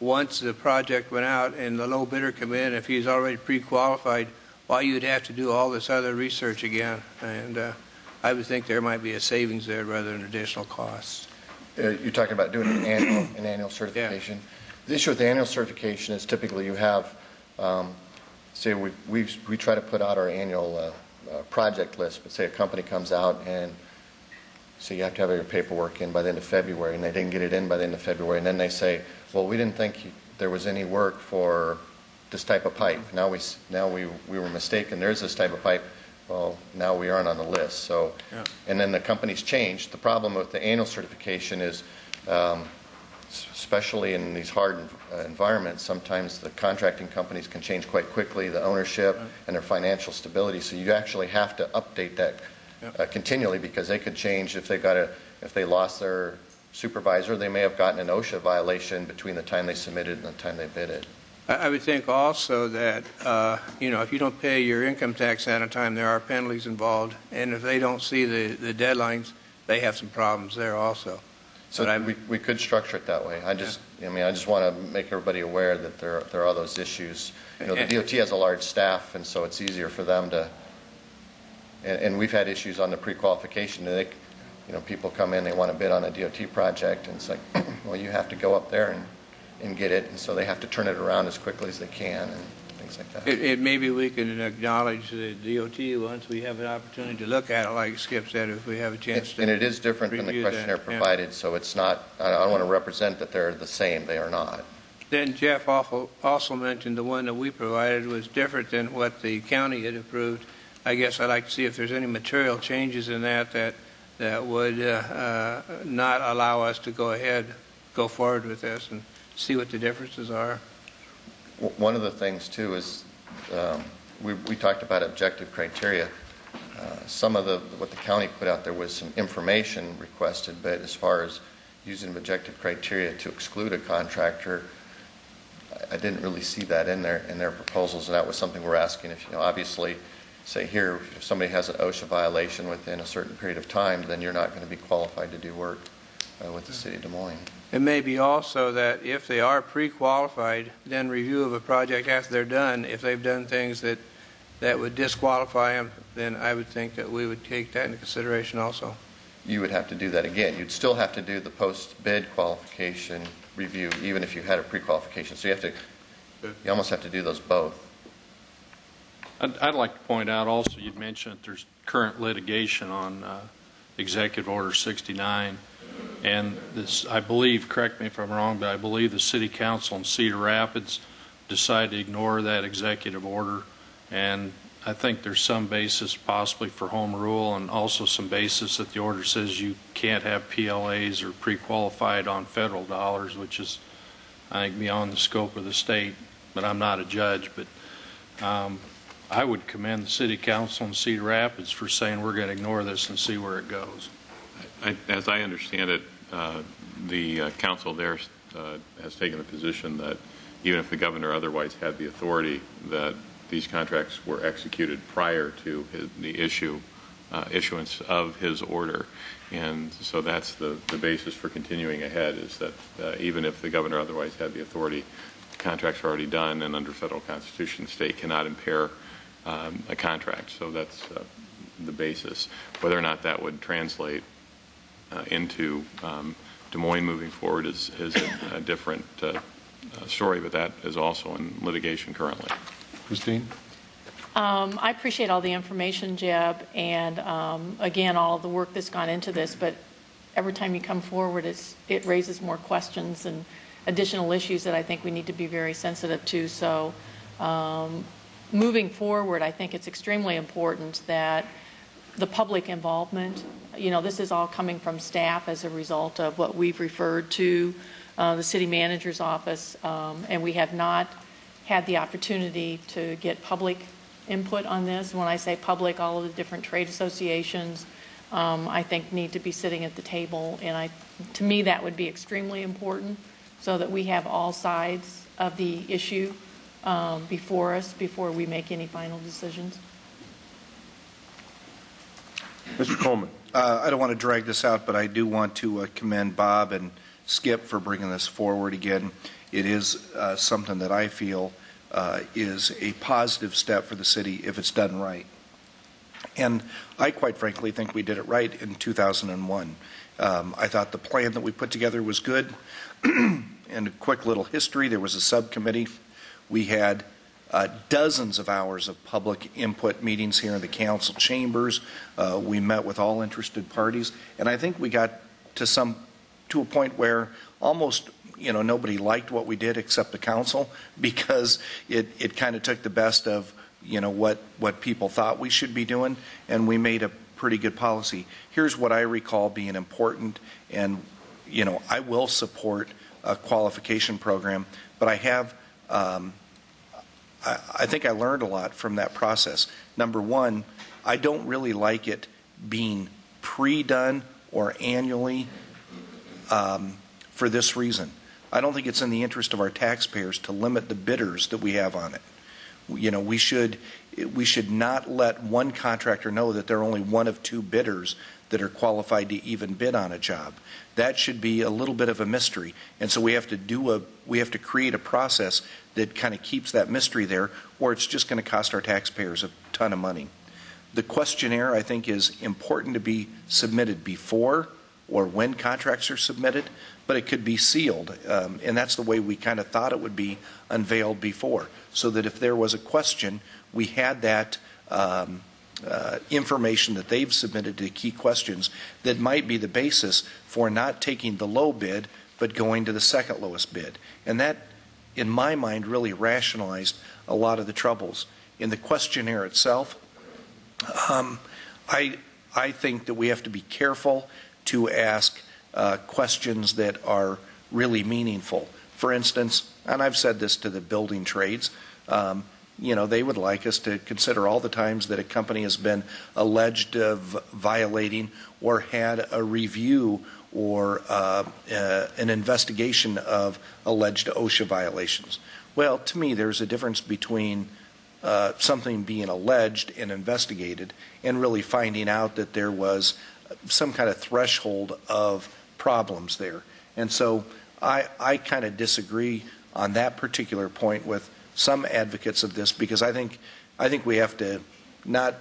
once the project went out and the low bidder come in, if he's already pre-qualified, why you'd have to do all this other research again. And I would think there might be a savings there rather than additional costs. You're talking about doing an annual certification. Yeah. The issue with the annual certification is typically you have, say we try to put out our annual project list, but say a company comes out and So you have to have your paperwork in by the end of February, and they didn't get it in by the end of February. And then they say, well, we didn't think there was any work for this type of pipe. Now we were mistaken. There's this type of pipe. Well, now we aren't on the list. So, yeah. And then the companies changed. The problem with the annual certification is, especially in these hard environments, sometimes the contracting companies can change quite quickly, the ownership and their financial stability. So you actually have to update that continually, because they could change if they lost their supervisor. They may have gotten an OSHA violation between the time they submitted and the time they bid it. I would think also that, if you don't pay your income tax at a time, there are penalties involved. And if they don't see the deadlines, they have some problems there also. So we could structure it that way. I just want to make everybody aware that there are those issues. The DOT has a large staff, and so it's easier for them to, and we've had issues on the pre-qualification. People come in, they want to bid on a DOT project, and it's like, well, you have to go up there and get it, and so they have to turn it around as quickly as they can and things like that. Maybe we can acknowledge the DOT once we have an opportunity to look at it, like Skip said, if we have a chance to. And it is different than the questionnaire provided, so it's not, I don't want to represent that they're the same. They are not. Then Jeff also mentioned the one that we provided was different than what the county had approved. I guess I'd like to see if there's any material changes in that would not allow us to go forward with this and see what the differences are. One of the things, too, is we talked about objective criteria. Some of what the county put out there was some information requested, but as far as using objective criteria to exclude a contractor, I didn't really see that in their proposals, and that was something we're asking. If obviously, say here, if somebody has an OSHA violation within a certain period of time, then you're not going to be qualified to do work with the city of Des Moines. It may be also that if they are pre-qualified, then review of a project after they're done, if they've done things that would disqualify them, then I would think that we would take that into consideration also. You would have to do that again. You'd still have to do the post-bid qualification review, even if you had a pre-qualification. So you almost have to do those both. I'd like to point out also, you'd mentioned that there's current litigation on Executive Order 69. And this, I believe, correct me if I'm wrong, but I believe the City Council in Cedar Rapids decided to ignore that executive order. And I think there's some basis possibly for home rule, and also some basis that the order says you can't have PLAs or pre-qualified on federal dollars, which is, I think, beyond the scope of the state. But I'm not a judge. But I would commend the City Council in Cedar Rapids for saying we're going to ignore this and see where it goes. As I understand it, the council there has taken the position that even if the governor otherwise had the authority, that these contracts were executed prior to the issuance of his order. And so that's the basis for continuing ahead, is that even if the governor otherwise had the authority, the contracts are already done, and under federal constitution, the state cannot impair a contract. So that's the basis. Whether or not that would translate into Des Moines moving forward is a different story, but that is also in litigation currently. Christine? I appreciate all the information, Jeb, and again, all of the work that's gone into this, but every time you come forward, it raises more questions and additional issues that I think we need to be very sensitive to. So moving forward, I think it's extremely important that the public involvement, this is all coming from staff as a result of what we've referred to the city manager's office, and we have not had the opportunity to get public input on this. When I say public, all of the different trade associations, I think need to be sitting at the table, and to me that would be extremely important, so that we have all sides of the issue before us before we make any final decisions. Mr. Coleman. I don't want to drag this out, but I do want to commend Bob and Skip for bringing this forward again. It is something that I feel is a positive step for the city if it's done right. And I quite frankly think we did it right in 2001. I thought the plan that we put together was good. And a quick little history, there was a subcommittee. We had dozens of hours of public input meetings here in the council chambers. We met with all interested parties, and I think we got to a point where almost nobody liked what we did except the council, because it kind of took the best of what people thought we should be doing, and we made a pretty good policy. Here's what I recall being important, and I will support a qualification program, but I have I think I learned a lot from that process. Number one, I don't really like it being pre-done or annually for this reason. I don't think it's in the interest of our taxpayers to limit the bidders that we have on it. We should not let one contractor know that they're only one of two bidders that are qualified to even bid on a job. That should be a little bit of a mystery, and so we have to create a process that kind of keeps that mystery there, or it's just going to cost our taxpayers a ton of money. The questionnaire, I think, is important to be submitted before or when contracts are submitted, but it could be sealed, and that's the way we kind of thought it would be unveiled before, so that if there was a question, we had that information that they've submitted to key questions that might be the basis for not taking the low bid but going to the second lowest bid. And that, in my mind, really rationalized a lot of the troubles. In the questionnaire itself, I think that we have to be careful to ask questions that are really meaningful. For instance, and I've said this to the building trades, they would like us to consider all the times that a company has been alleged of violating or had a review or an investigation of alleged OSHA violations. Well, to me, there's a difference between something being alleged and investigated and really finding out that there was some kind of threshold of problems there. And so I kind of disagree on that particular point with some advocates of this, because I think we have to not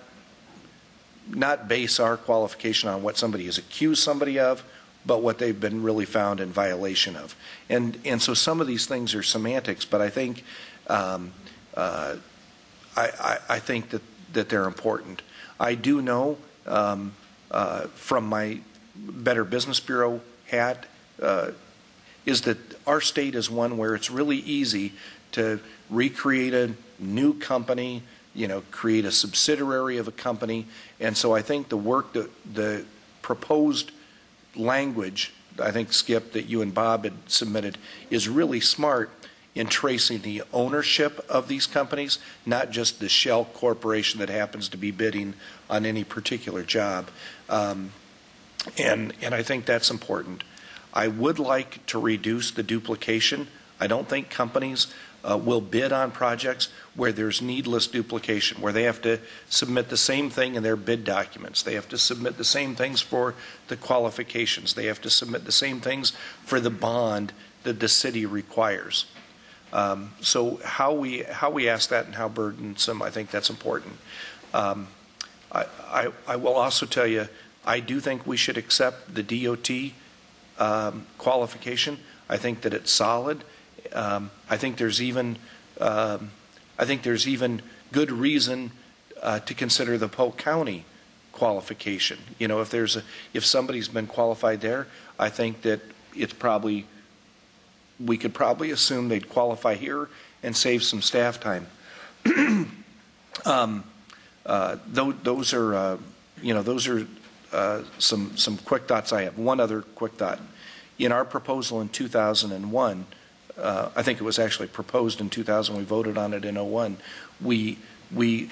base our qualification on what somebody has accused somebody of, but what they've been really found in violation of. And so some of these things are semantics, but I think I think that they're important. I do know from my Better Business Bureau hat is that our state is one where it's really easy to recreate a new company, create a subsidiary of a company. And so I think the work, the proposed language, I think, Skip, that you and Bob had submitted is really smart in tracing the ownership of these companies, not just the shell corporation that happens to be bidding on any particular job. And I think that's important. I would like to reduce the duplication. I don't think companies will bid on projects where there's needless duplication, where they have to submit the same thing in their bid documents. They have to submit the same things for the qualifications. They have to submit the same things for the bond that the city requires. So how we ask that and how burdensome, I think that's important. I will also tell you, I do think we should accept the DOT qualification. I think that it's solid. I think there's even good reason to consider the Polk County qualification. If somebody's been qualified there, I think that we could probably assume they'd qualify here and save some staff time. Those are some quick thoughts I have. One other quick thought. In our proposal in 2001, I think it was actually proposed in 2000, we voted on it in 01, we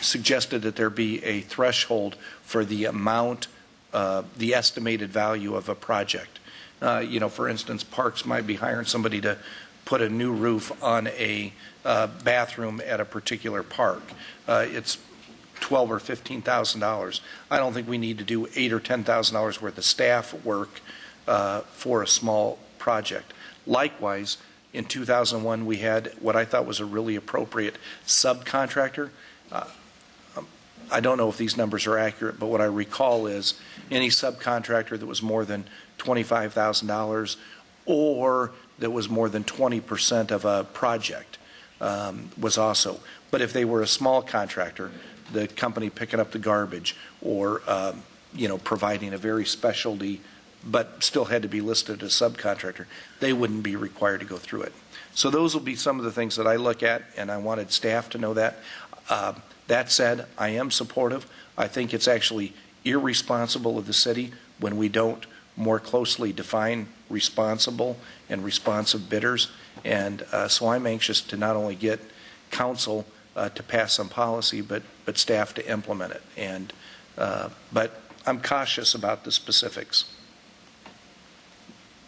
suggested that there be a threshold for the amount, the estimated value of a project. For instance, Parks might be hiring somebody to put a new roof on a bathroom at a particular park. It's $12,000 or $15,000. I don't think we need to do $8,000 or $10,000 worth of staff work for a small project. Likewise, in 2001, we had what I thought was a really appropriate subcontractor. I don't know if these numbers are accurate, but what I recall is any subcontractor that was more than $25,000 or that was more than 20% of a project. was also. But if they were a small contractor, the company picking up the garbage or, providing a very specialty, but still had to be listed as subcontractor, they wouldn't be required to go through it. So those will be some of the things that I look at, and I wanted staff to know that. That said, I am supportive. I think it's actually irresponsible of the city when we don't more closely define responsible and responsive bidders. And so I'm anxious to not only get council to pass some policy, but staff to implement it. But I'm cautious about the specifics.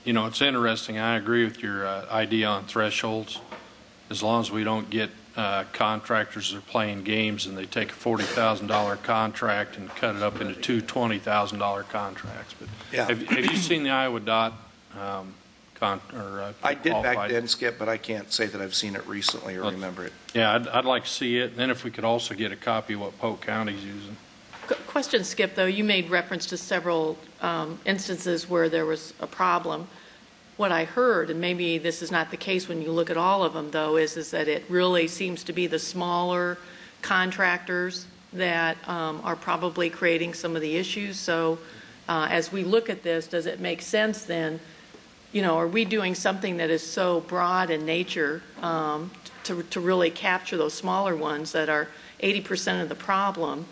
You know, it's interesting. I agree with your idea on thresholds. As long as we don't get contractors that are playing games and they take a $40,000 contract and cut it up into two $20,000 contracts. But yeah. Have you seen the Iowa DOT I did back then, Skip, but I can't say that I've seen it recently or remember it. Yeah, I'd like to see it. And then if we could also get a copy of what Polk County's using. Question, Skip, though, you made reference to several instances where there was a problem. What I heard, and maybe this is not the case when you look at all of them, though, is that it really seems to be the smaller contractors that are probably creating some of the issues. So as we look at this, does it make sense then, are we doing something that is so broad in nature to really capture those smaller ones that are 80% of the problem?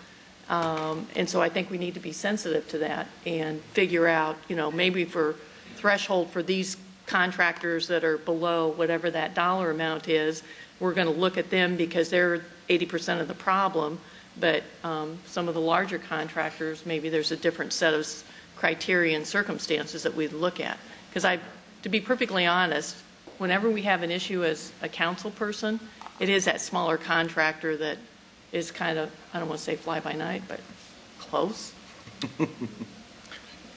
And so I think we need to be sensitive to that and figure out, maybe for threshold for these contractors that are below whatever that dollar amount is, we're going to look at them because they're 80% of the problem. But some of the larger contractors, maybe there's a different set of criteria and circumstances that we look at. Because to be perfectly honest, whenever we have an issue as a council person, it is that smaller contractor that is kind of, I don't want to say fly by night, but close.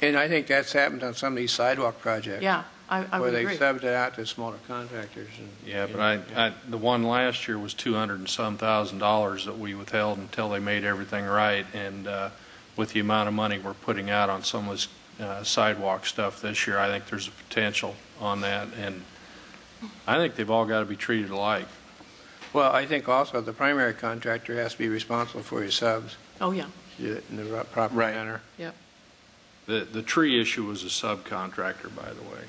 And I think that's happened on some of these sidewalk projects. Yeah, I would agree. Where they've subbed it out to smaller contractors. Yeah, but the one last year was $200 and some thousand that we withheld until they made everything right. And with the amount of money we're putting out on some of this sidewalk stuff this year, I think there's a potential on that. And I think they've all got to be treated alike. Well, I think also the primary contractor has to be responsible for his subs. Oh, yeah. In the proper manner. Yep. The tree issue was a subcontractor, by the way.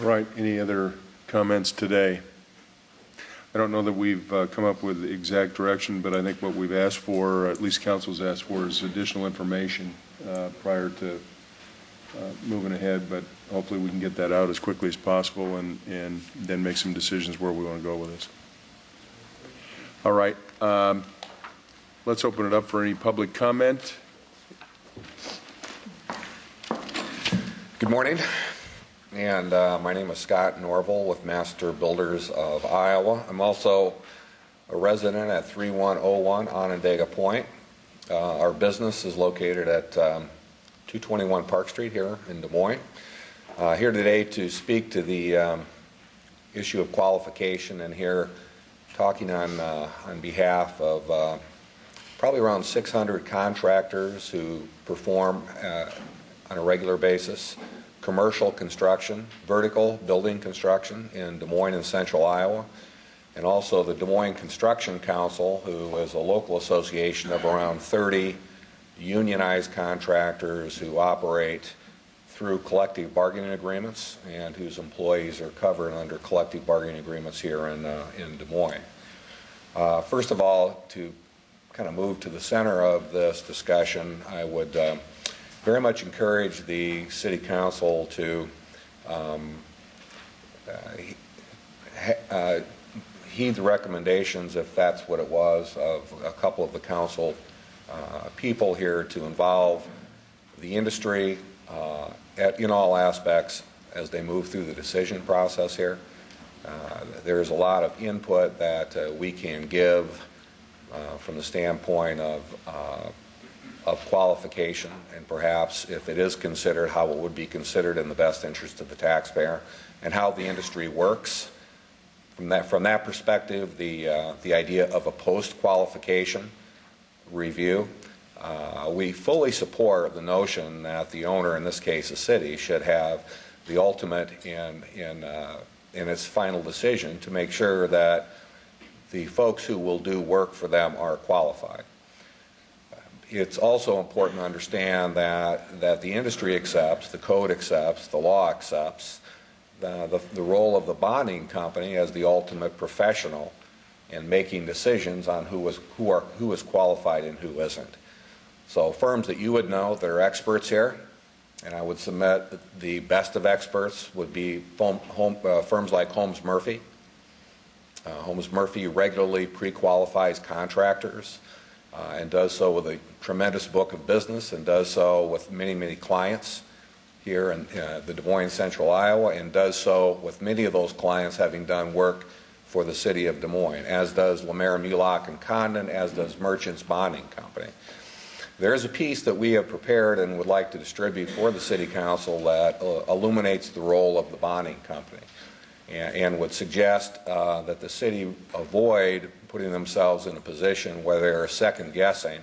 Right. Any other comments today? I don't know that we've come up with the exact direction, but I think what we've asked for, or at least council's asked for, is additional information prior to moving ahead. But hopefully we can get that out as quickly as possible and then make some decisions where we want to go with this. All right. Let's open it up for any public comment. Good morning. And my name is Scott Norville with Master Builders of Iowa. I'm also a resident at 3101 Onondaga Point. Our business is located at 221 Park Street here in Des Moines. Here today to speak to the issue of qualification and here talking on behalf of probably around 600 contractors who perform on a regular basis commercial construction, vertical building construction in Des Moines and Central Iowa, and also the Des Moines Construction Council, who is a local association of around 30 unionized contractors who operate through collective bargaining agreements and whose employees are covered under collective bargaining agreements here in Des Moines. First of all, to kind of move to the center of this discussion, I would very much encourage the City Council to heed the recommendations, if that's what it was, of a couple of the council people here to involve the industry in all aspects as they move through the decision process here. There's a lot of input that we can give from the standpoint of qualification, and perhaps if it is considered, how it would be considered in the best interest of the taxpayer, and how the industry works. From that perspective, the idea of a post-qualification review, we fully support the notion that the owner, in this case the city, should have the ultimate in in its final decision to make sure that the folks who will do work for them are qualified. It's also important to understand that the industry accepts, the code accepts, the law accepts the role of the bonding company as the ultimate professional in making decisions on who is qualified and who isn't. So firms that you would know that are experts here, and I would submit that the best of experts would be firms like Holmes Murphy. Holmes Murphy regularly pre-qualifies contractors and does so with a tremendous book of business and does so with many, many clients here in the Des Moines, Central Iowa, and does so with many of those clients having done work for the city of Des Moines, as does Lemare, Mulock and Condon, as does Merchants Bonding Company. There is a piece that we have prepared and would like to distribute for the City Council that illuminates the role of the bonding company and would suggest that the city avoid putting themselves in a position where they're second-guessing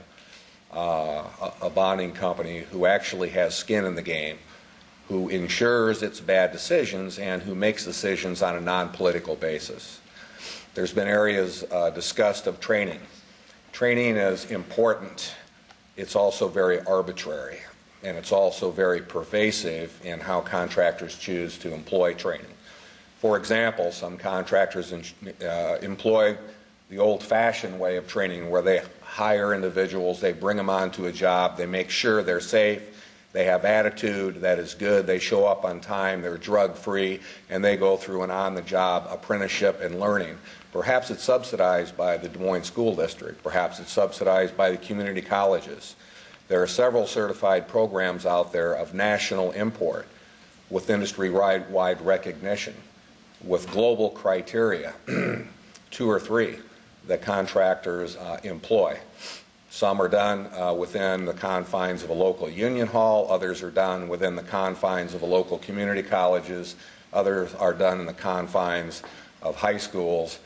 a bonding company who actually has skin in the game, who ensures its bad decisions, and who makes decisions on a non-political basis. There's been areas discussed of training. Training is important. It's also very arbitrary, and it's also very pervasive in how contractors choose to employ training. For example, some contractors employ the old-fashioned way of training where they hire individuals, they bring them onto a job, they make sure they're safe, they have attitude that is good, they show up on time, they're drug-free, and they go through an on-the-job apprenticeship and learning. Perhaps it's subsidized by the Des Moines School District. Perhaps it's subsidized by the community colleges. There are several certified programs out there of national import with industry-wide recognition, with global criteria, 2 or 3, that contractors employ. Some are done within the confines of a local union hall. Others are done within the confines of a local community colleges. Others are done in the confines of high schools.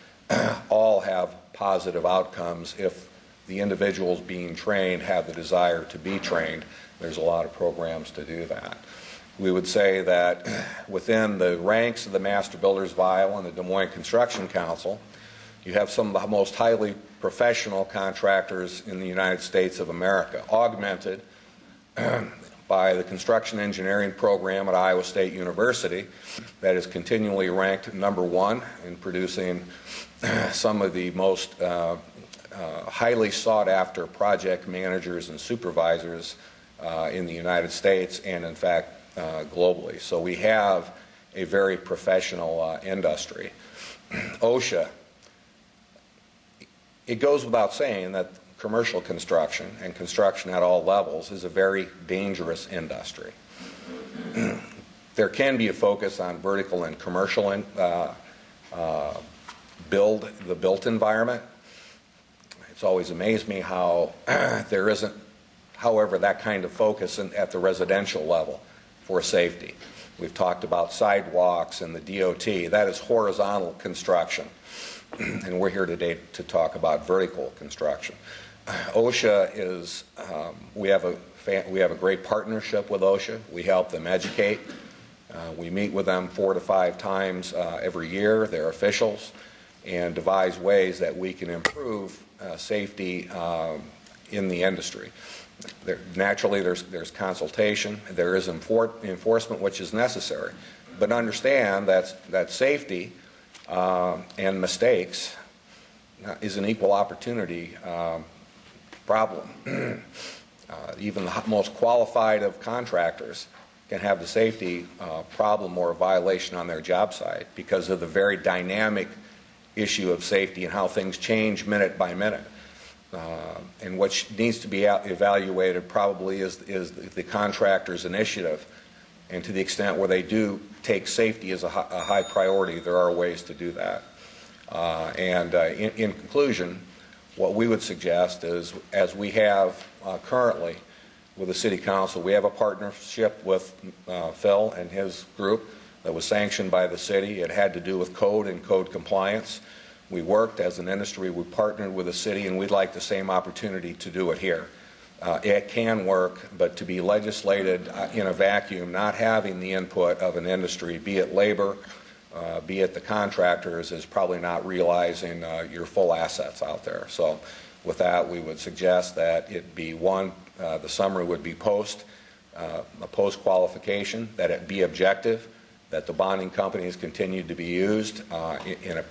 All have positive outcomes if the individuals being trained have the desire to be trained. There's a lot of programs to do that. We would say that within the ranks of the Master Builders of Iowa and the Des Moines Construction Council, you have some of the most highly professional contractors in the United States of America, augmented by the construction engineering program at Iowa State University that is continually ranked #1 in producing some of the most highly sought-after project managers and supervisors in the United States and, in fact, globally. So we have a very professional industry. OSHA, it goes without saying that commercial construction and construction at all levels is a very dangerous industry. There can be a focus on vertical and commercial the built environment. It's always amazed me how there isn't, however, that kind of focus at the residential level for safety. We've talked about sidewalks and the DOT. That is horizontal construction. And we're here today to talk about vertical construction. OSHA is, we have a great partnership with OSHA. We help them educate. We meet with them 4 to 5 times every year, their officials, and devise ways that we can improve safety in the industry. Naturally, there's consultation. There is enforcement, which is necessary. But understand that safety and mistakes is an equal opportunity problem. Even the most qualified of contractors can have the safety problem or a violation on their job site because of the very dynamic issue of safety and how things change minute by minute. And what needs to be evaluated probably is the contractor's initiative. And to the extent where they do take safety as a high priority, there are ways to do that. In conclusion, what we would suggest is, as we have currently with the City Council, we have a partnership with Phil and his group that was sanctioned by the city. It had to do with code and code compliance. We worked as an industry, we partnered with the city, and we'd like the same opportunity to do it here. It can work, but to be legislated in a vacuum, not having the input of an industry, be it labor, be it the contractors, is probably not realizing your full assets out there. So with that, we would suggest that it be the summary would be a post qualification, that it be objective, that the bonding companies continue to be used in a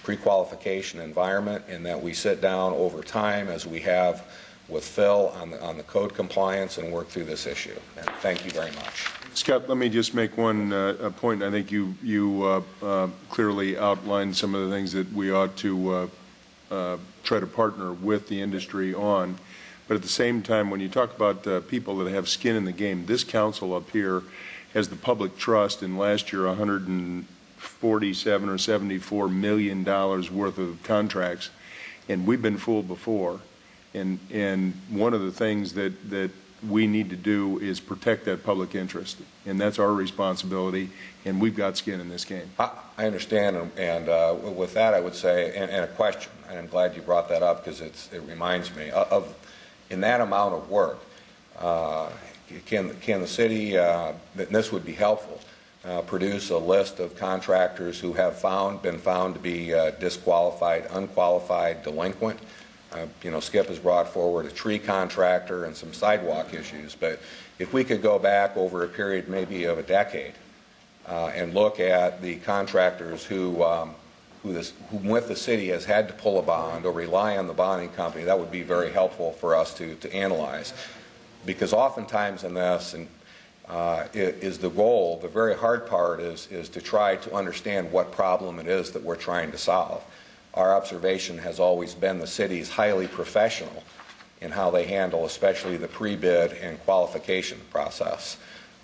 pre-qualification environment, and that we sit down over time, as we have with Phil, on the code compliance and work through this issue. And thank you very much. Scott, let me just make one point. I think you clearly outlined some of the things that we ought to try to partner with the industry on. But at the same time, when you talk about people that have skin in the game, this council up here has the public trust in last year $147 or $74 million worth of contracts, and we've been fooled before. And one of the things that we need to do is protect that public interest, and that's our responsibility, and we've got skin in this game. I understand, and with that I would say, and a question, and I'm glad you brought that up because it reminds me of, in that amount of work, can the city, and this would be helpful, produce a list of contractors who have been found to be disqualified, unqualified, delinquent? Skip has brought forward a tree contractor and some sidewalk issues, but if we could go back over a period maybe of a decade and look at the contractors who with the city has had to pull a bond or rely on the bonding company, that would be very helpful for us to analyze. Because oftentimes in this, is the goal, the very hard part is to try to understand what problem it is that we're trying to solve. Our observation has always been the city's highly professional in how they handle especially the pre-bid and qualification process.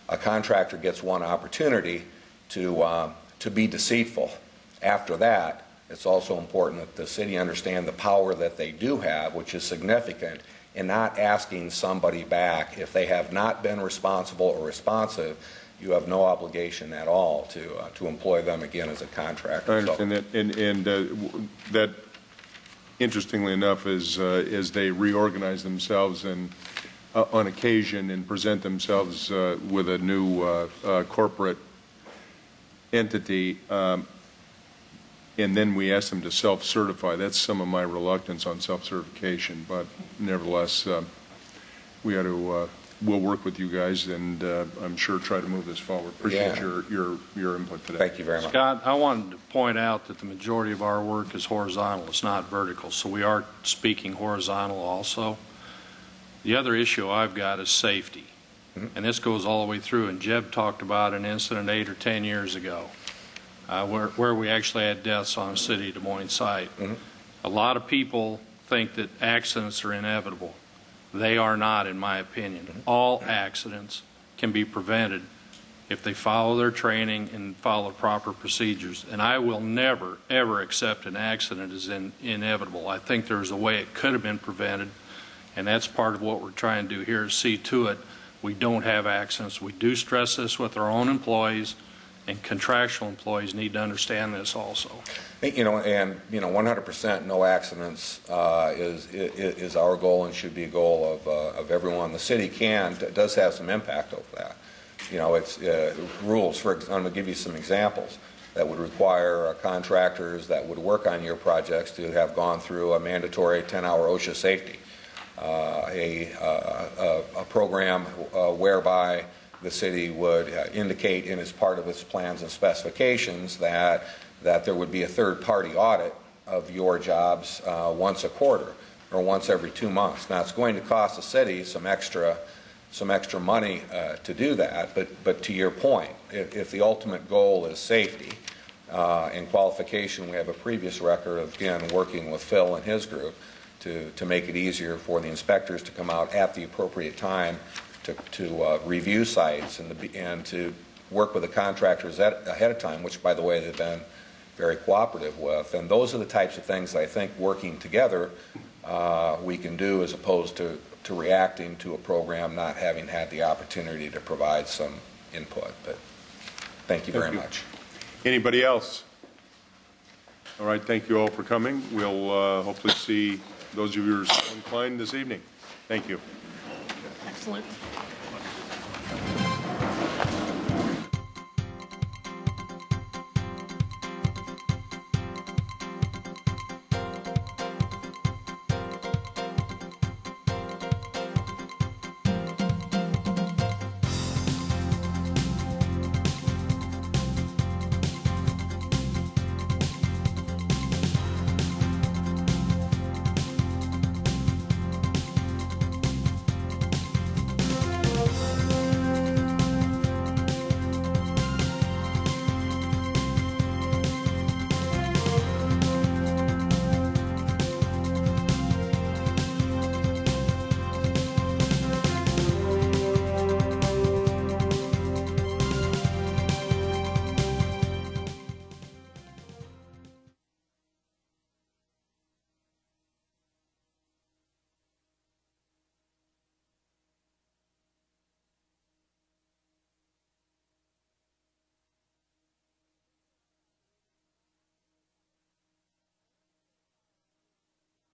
A contractor gets one opportunity to be deceitful. After that, it's also important that the city understand the power that they do have, which is significant, in not asking somebody back. If they have not been responsible or responsive, you have no obligation at all to employ them again as a contractor. I understand that, and that, interestingly enough, is as they reorganize themselves and on occasion and present themselves with a new corporate entity, and then we ask them to self-certify. That's some of my reluctance on self-certification, but nevertheless, we ought to. We'll work with you guys, and I'm sure try to move this forward. Appreciate your input today. Thank you very much. Scott, I wanted to point out that the majority of our work is horizontal. It's not vertical, so we are speaking horizontal also. The other issue I've got is safety, and this goes all the way through, and Jeb talked about an incident 8 or 10 years ago where we actually had deaths on a City of Des Moines site. A lot of people think that accidents are inevitable. They are not, in my opinion. All accidents can be prevented if they follow their training and follow proper procedures. And I will never, ever accept an accident as inevitable. I think there's a way it could have been prevented, and that's part of what we're trying to do here, is see to it we don't have accidents. We do stress this with our own employees, and contractual employees need to understand this also. And 100% no accidents is our goal and should be a goal of everyone. The city does have some impact over that. It's rules. I'm going to give you some examples that would require contractors that would work on your projects to have gone through a mandatory 10-hour OSHA safety, a program whereby the city would indicate as part of its plans and specifications that there would be a third-party audit of your jobs once a quarter or once every 2 months. Now, it's going to cost the city some extra money to do that, but to your point, if the ultimate goal is safety and qualification, we have a previous record of, again, working with Phil and his group to make it easier for the inspectors to come out at the appropriate time to review sites and to work with the contractors ahead of time, which, by the way, they've been very cooperative with. And those are the types of things that I think working together we can do, as opposed to reacting to a program not having had the opportunity to provide some input. But thank you very much. Anybody else? All right, thank you all for coming. We'll hopefully see those of you who are inclined this evening. Thank you. Excellent.